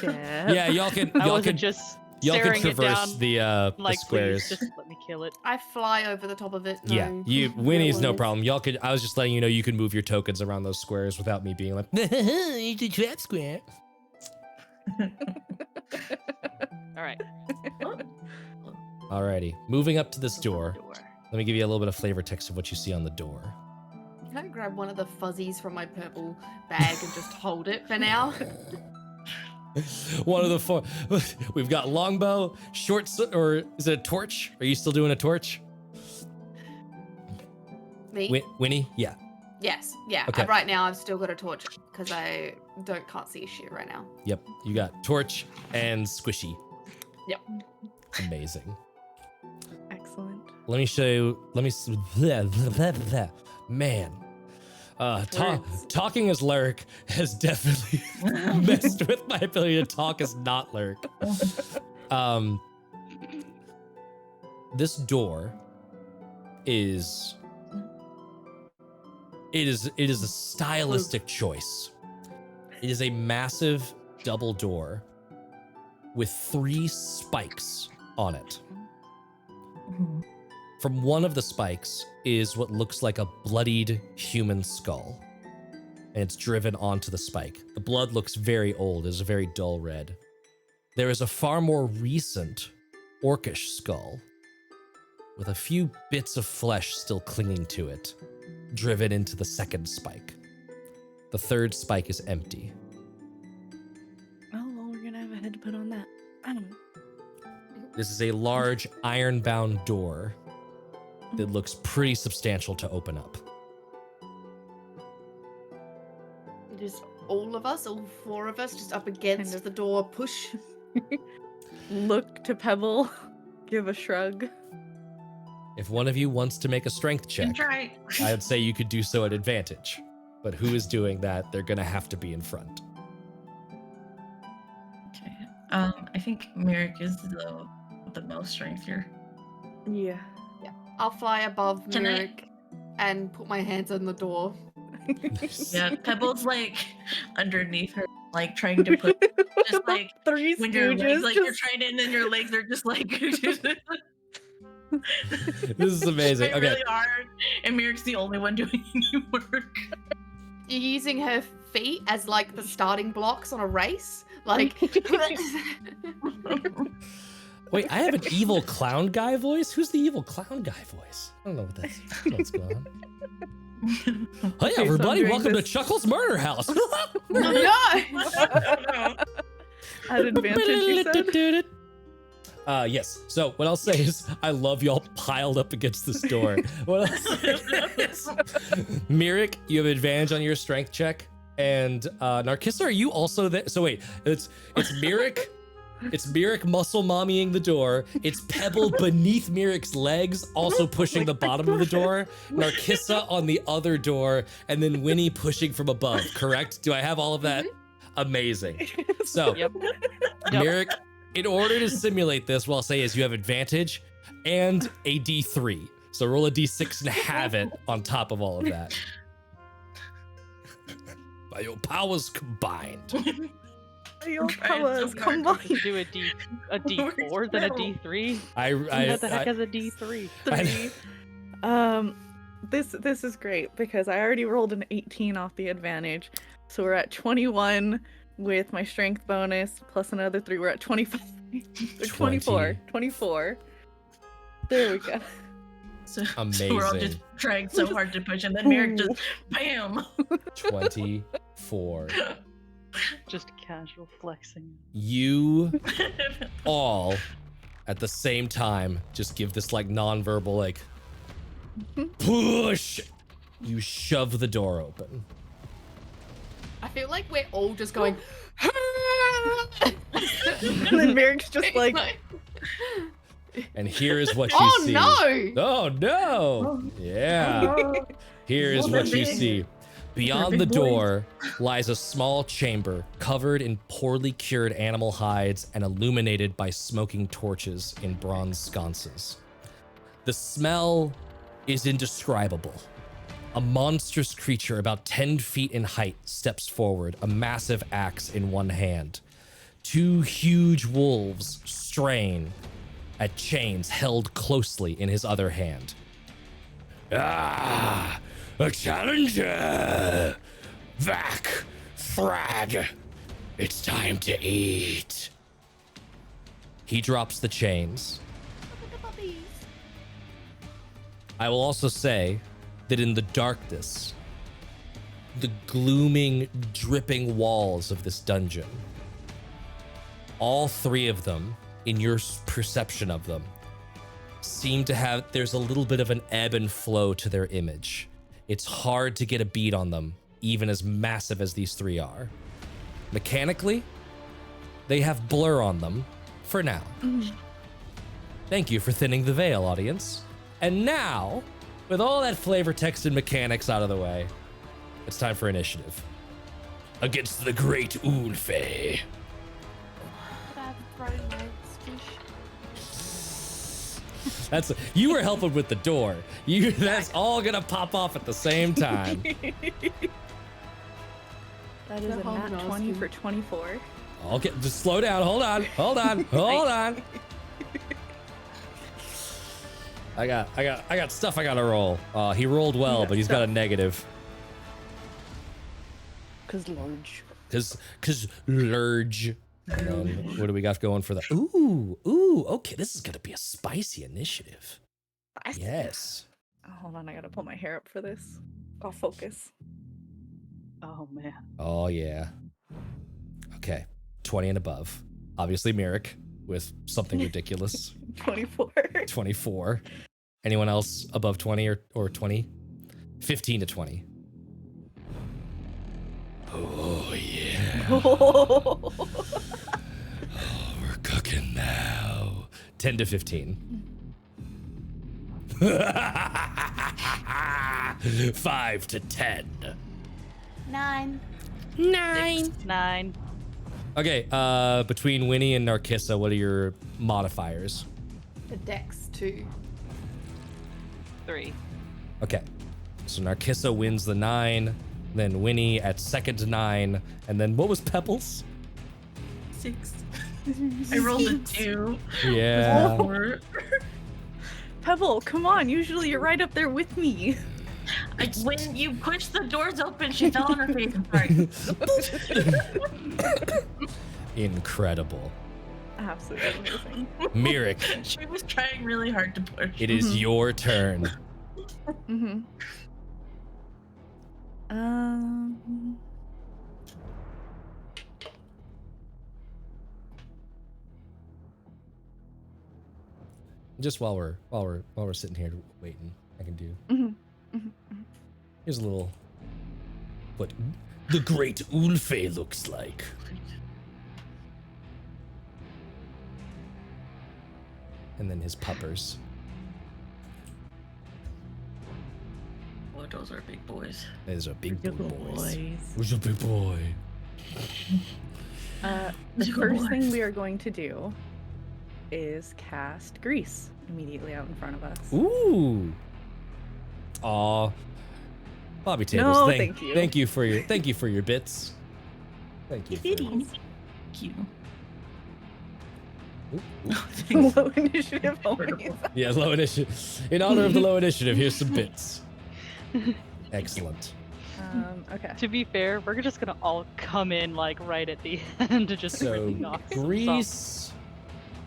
Yeah, y'all can I y'all wasn't can just y'all can staring it traverse down the like, squares. please, just let me kill it. I fly over the top of it. Yeah, No. Winnie's no worries. problem. Y'all could. I was just letting you know you can move your tokens around those squares without me being like, it's a trap square. All right. Alrighty, moving up to this door. Let me give you a little bit of flavor text of what you see on the door. Can I grab one of the fuzzies from my purple bag and just hold it for now? One of the four. We've got longbow, or is it a torch? Are you still doing a torch? Me? Winnie? Yeah. Yes. Yeah. Okay. Right now, I've still got a torch because I can't see shit right now. Yep. You got torch and squishy. Yep. Amazing. Excellent. Let me show you. Man. Talking as Ler'k has definitely messed with my ability to talk as not Ler'k. This door is a stylistic choice. It is a massive double door with 3 spikes on it. From one of the spikes is what looks like a bloodied human skull, and it's driven onto the spike. The blood looks very old, it's a very dull red. There is a far more recent orcish skull with a few bits of flesh still clinging to it, driven into the second spike. The third spike is empty. Oh, well, we're gonna have a head to put on that. I don't know. This is a large iron-bound door that looks pretty substantial to open up. It is all of us, all 4 of us, just up against Kind of. the door, push. Look to Pebble, give a shrug. If one of you wants to make a strength check, Try. I would say you could do so at advantage. But who is doing that? They're gonna have to be in front. Okay. I think Merrick is the most strength here. Yeah. I'll fly above Can I- Ler'k and put my hands on the door. Yeah, Pebble's like underneath her, like trying to put just like 3 when your legs, stooges, like you're just- trying to, and then your legs are just like This is amazing. trying Okay. really hard, and Merrick's the only one doing any work. You're using her feet as like the starting blocks on a race. Like, Wait, I have an evil clown guy voice? Who's the evil clown guy voice? I don't know what's going on. Hey so I'm everybody, doing welcome this- to Chuckle's Murder House. no! At advantage, you said? Yes. So what I'll say is, I love y'all piled up against this door. What I'll say is, Merrick, you have advantage on your strength check, and Narcissa, are you also there? So wait, it's Merrick. It's Merrick muscle mommying the door. It's Pebble beneath Merrick's legs, also pushing the bottom of the door. Narcissa on the other door, and then Winnie pushing from above. Correct? Do I have all of that? Amazing. So, Yep. Merrick, in order to simulate this, what I'll say is you have advantage and a D3. So roll a D6 and have it on top of all of that. By your powers combined. Your trying powers so hard. combined. Do a D4 than a D3. What the heck is a D3? 3. This is great because I already rolled an 18 off the advantage. So we're at 21 with my strength bonus plus another 3. We're at 25. 24. 24. There we go. So we're all just Amazing. trying so hard to push, and then Merrick just bam. 24. Just casual flexing. You all at the same time just give this like non-verbal like push. You shove the door open. I feel like we're all just going. And then Merrick's just like, And here is what you Oh see. no! Oh no! Yeah. Here is what you see. Beyond the big boys. door lies a small chamber covered in poorly cured animal hides and illuminated by smoking torches in bronze sconces. The smell is indescribable. A monstrous creature about 10 feet in height steps forward, a massive axe in one hand. 2 huge wolves strain at chains held closely in his other hand. Ah, a challenger! Vac, Thrag, it's time to eat. He drops the chains. I will also say that in the darkness, the glooming, dripping walls of this dungeon, all 3 of them, in your perception of them, seem to have, there's a little bit of an ebb and flow to their image. It's hard to get a beat on them, even as massive as these 3 are. Mechanically, they have blur on them for now. Thank you for thinning the veil, audience. And now, with all that flavor text and mechanics out of the way, it's time for initiative. Against the great Ulfe. That's, you were helping with the door. That's all gonna pop off at the same time. That is a nat 20 for 24. Okay, just slow down. Hold on. I got stuff I gotta roll. He rolled well, but he's got a negative. Cause large. Cause Ler'k. And then what do we got going for the? Ooh. Okay, this is gonna be a spicy initiative. Yes. Oh, hold on, I gotta pull my hair up for this. I'll focus. Oh man. Oh yeah. Okay, 20 and above. Obviously, Ler'k with something ridiculous. 24. 24. Anyone else above 20 or 20? 15 to 20. Oh yeah. Oh, we're cooking now. 10 to 15. 5 to 10. 9. 9. Okay, between Winnie and Narcissa, what are your modifiers? The dex 2. 3. Okay, so Narcissa wins the 9, then Winnie at second to 9, and then what was Pebble's? 6. I rolled a 2. Yeah. 4. Pebble, come on. Usually you're right up there with me. When you pushed the doors open, she fell on her face. I'm sorry. Incredible. Absolutely amazing. Ler'k, She was trying really hard to push. it is your turn. Just while we're sitting here waiting, I can do. Here's a little what the great Ulfe looks like. And then his puppers. Oh, those are big boys. Those are big Little boys. boys. Who's a big boy? The Little first thing boys. we are going to do is cast grease immediately out in front of us. Ooh. Aw. Bobby Tables, No, thank thank you. Thank you for your bits. Thank you. Cute. Low initiative always. Yeah, low initiative. In honor of the low initiative, here's some bits. Excellent. Okay. To be fair, we're just gonna all come in like right at the end to just So really knock some stuff. grease.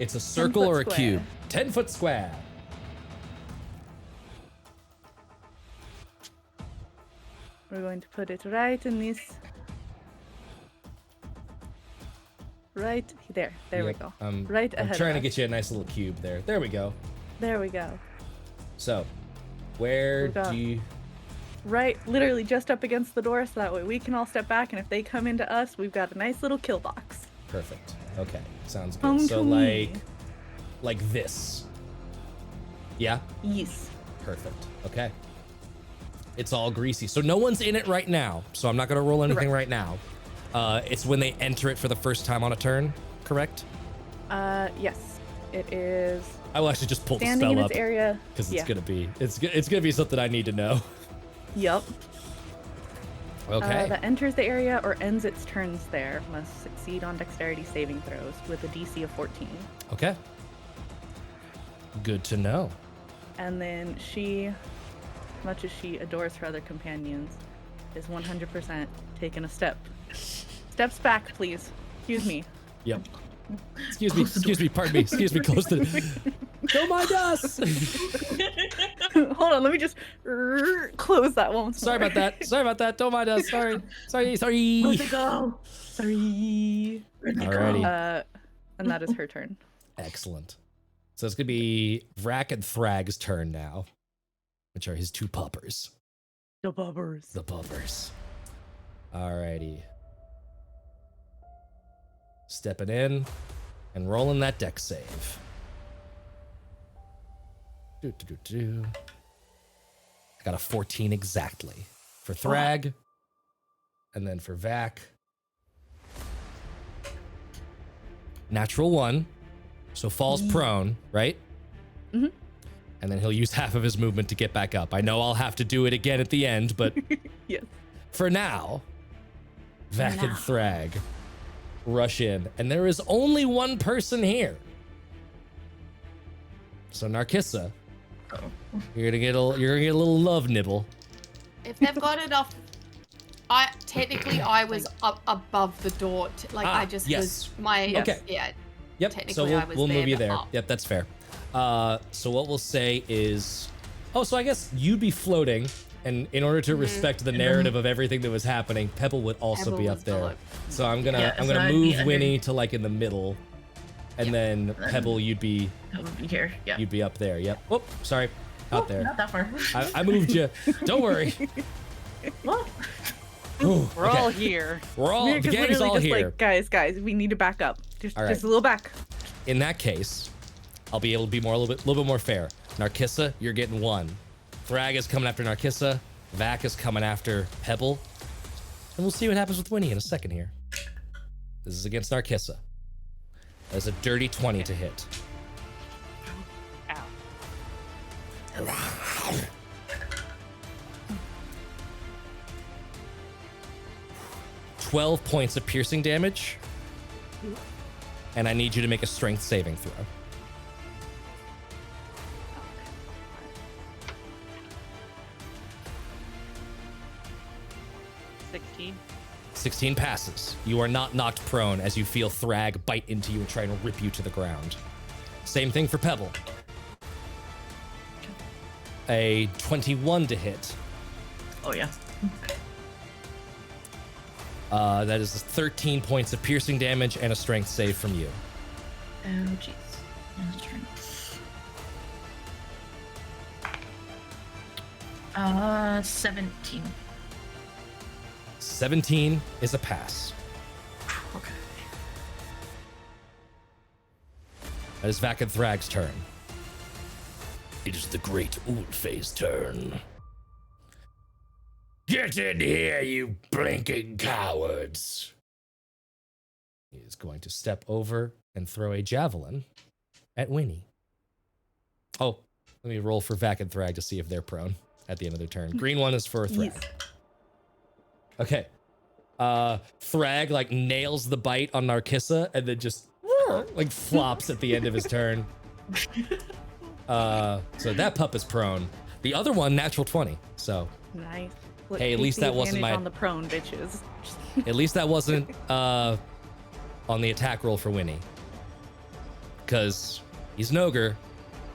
It's a circle or a 10-foot cube. square. 10-foot square. We're going to put it right in this. Right there. There we Yep, go. I'm Ahead trying of to us. get you a nice little cube there. There we go. There we go. So, where We got- do you... Right, literally just up against the door, so that way we can all step back, and if they come into us, we've got a nice little kill box. Perfect. Okay, sounds good. Come So to me. like this. Yeah? Yes. Perfect. Okay. It's all greasy. So no one's in it right now, so I'm not going to roll anything right now. It's when they enter it for the first time on a turn, correct? Yes. It is I will actually just pull the standing spell in up its area. because it's Yeah. gonna be something I need to know. Yup. Okay. That enters the area or ends its turns there must succeed on dexterity saving throws with a DC of 14. Okay. Good to know. And then she, much as she adores her other companions, is 100% taking a step. Steps back, please. Excuse me. Yep. Excuse me, pardon me. Excuse me, close the... Don't mind us! Hold on, let me just close that one. Sorry about that. Don't mind us. Sorry. Where'd it go? Sorry. Where'd it Alrighty. go? And that is her turn. Excellent. So it's gonna be Vrak and Thrag's turn now, which are his two puppers. The bubbers. The puppers. Alrighty. Stepping in and rolling that dex save. I got a 14 exactly for Thrag, and then for Vac. Natural 1, so falls prone, right? Mhm. And then he'll use half of his movement to get back up. I know I'll have to do it again at the end, but Yes. for now, Vac and Thrag rush in, and there is only one person here. So Narkissa, you're gonna get a little love nibble. If they've got enough, I was up above the door. I just was my Okay. yeah. Yep. Technically, So I was we'll move there, you but there. up. Yep, that's fair. So what we'll say is, so I guess you'd be floating, and in order to respect the narrative of everything that was happening, Pebble would also Pebble be was up there. below. So I'm gonna Yeah, I'm so gonna I'd be move under- Winnie to like in the middle, and then Pebble you'd be That would be here. Yeah. up there. Yep. Oh, sorry, out there. Not that far. I moved you. Don't worry. What? Ooh, We're okay. all here. We're all the Mirka's gang's literally all just here. like, guys, we need to back up. Just All right. a little back. In that case, I'll be able to be a little bit more fair. Narkissa, you're getting 1. Thrag is coming after Narkissa. Vac is coming after Pebble. And we'll see what happens with Winnie in a second here. This is against Narkissa. That's a dirty 20 to hit. Ow. 12 points of piercing damage. And I need you to make a strength saving throw. $16. 16 passes. You are not knocked prone as you feel Thrag bite into you and try to rip you to the ground. Same thing for Pebble. A 21 to hit. Oh yeah. That is 13 points of piercing damage and a strength save from you. Oh jeez. That's right. 17. 17 is a pass. Okay. That is Vac and Thrag's turn. It is the great Ulfe's turn. Get in here, you blinking cowards. He is going to step over and throw a javelin at Winnie. Oh, let me roll for Vac and Thrag to see if they're prone at the end of their turn. Green one is for Thrag. Yes. Okay. Thrag like nails the bite on Narkissa and then just like flops at the end of his turn. So that pup is prone. The other one, natural 20. So Nice. Hey, at Take least the that wasn't advantage my- on the prone, bitches. at least that wasn't on the attack roll for Winnie. Because he's an ogre,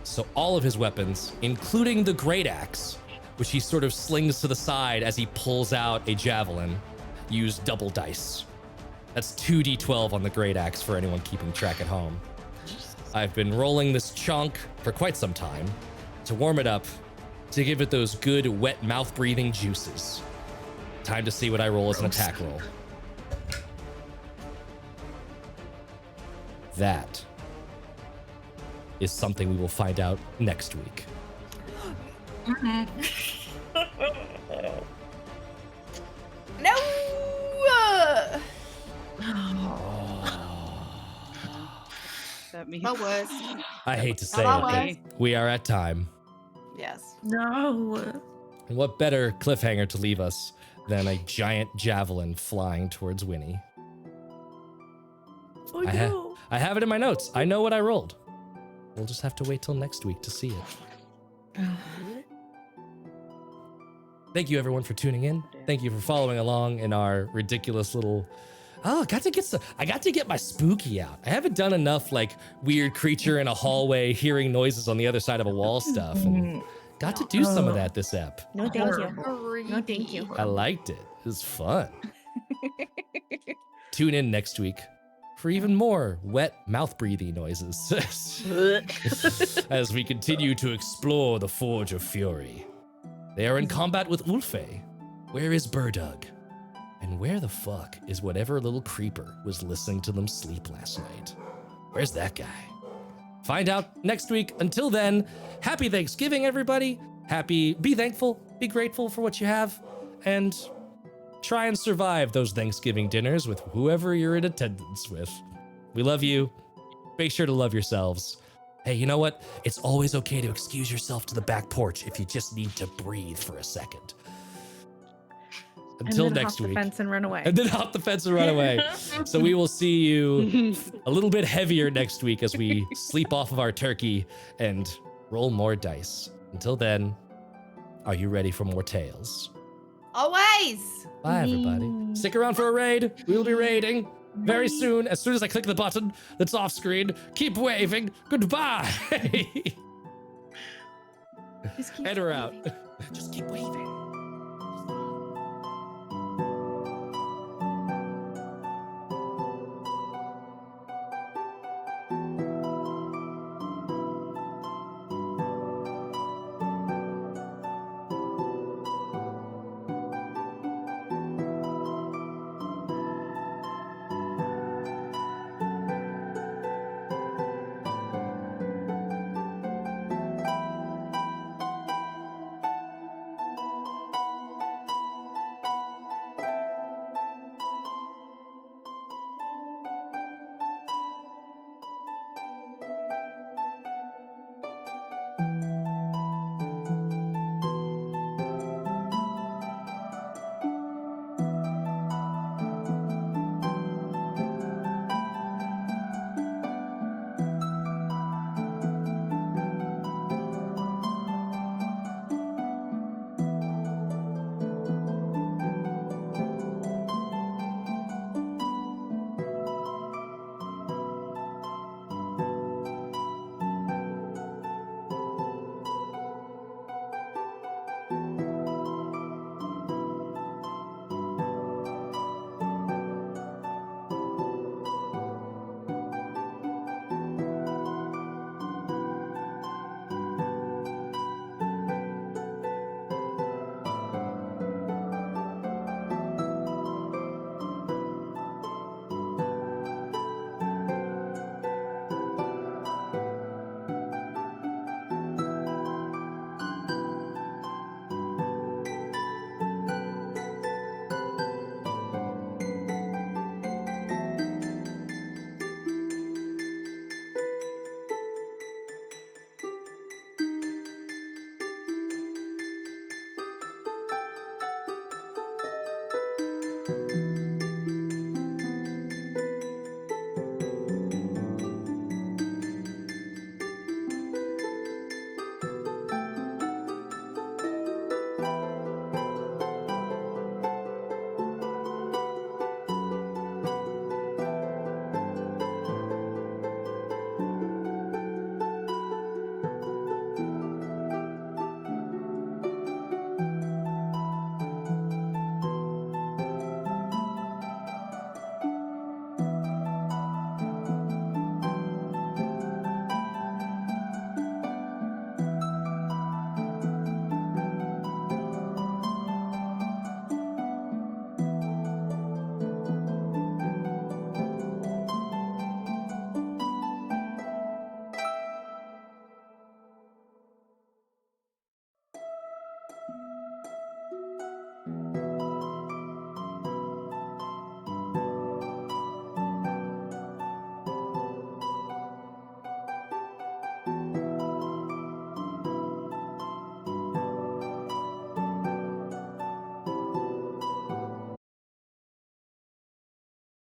so all of his weapons, including the great axe, which he sort of slings to the side as he pulls out a javelin, use double dice. That's 2d12 on the great axe for anyone keeping track at home. I've been rolling this chunk for quite some time to warm it up, to give it those good wet mouth breathing juices. Time to see what I roll as an attack roll. That is something we will find out next week. No! That means My worst. I hate to say Not it, my but we are at time. Yes. No. And what better cliffhanger to leave us than a giant javelin flying towards Winnie? Oh I no. I have it in my notes. I know what I rolled. We'll just have to wait till next week to see it. Thank you everyone for tuning in. Thank you for following along in our ridiculous little. Oh, I got to get my spooky out. I haven't done enough like weird creature in a hallway hearing noises on the other side of a wall stuff, and got to do some of that this ep. No, thank you. Horrible. No, thank you. I liked it. It was fun. Tune in next week for even more wet mouth breathing noises as we continue to explore the Forge of Fury. They are in combat with Ulfe. Where is Burdug? And where the fuck is whatever little creeper was listening to them sleep last night? Where's that guy? Find out next week. Until then, happy Thanksgiving, everybody. Be thankful, be grateful for what you have, and try and survive those Thanksgiving dinners with whoever you're in attendance with. We love you. Make sure to love yourselves. Hey, you know what? It's always okay to excuse yourself to the back porch if you just need to breathe for a second. Until and then next hop week. the fence and run away. And then hop the fence and run away. So we will see you a little bit heavier next week as we sleep off of our turkey and roll more dice. Until then, are you ready for more tales? Always. Bye, everybody. Stick around for a raid. We will be raiding very soon. As soon as I click the button that's off screen, keep waving. Goodbye. Just keep And we're out. waving. Just keep waving.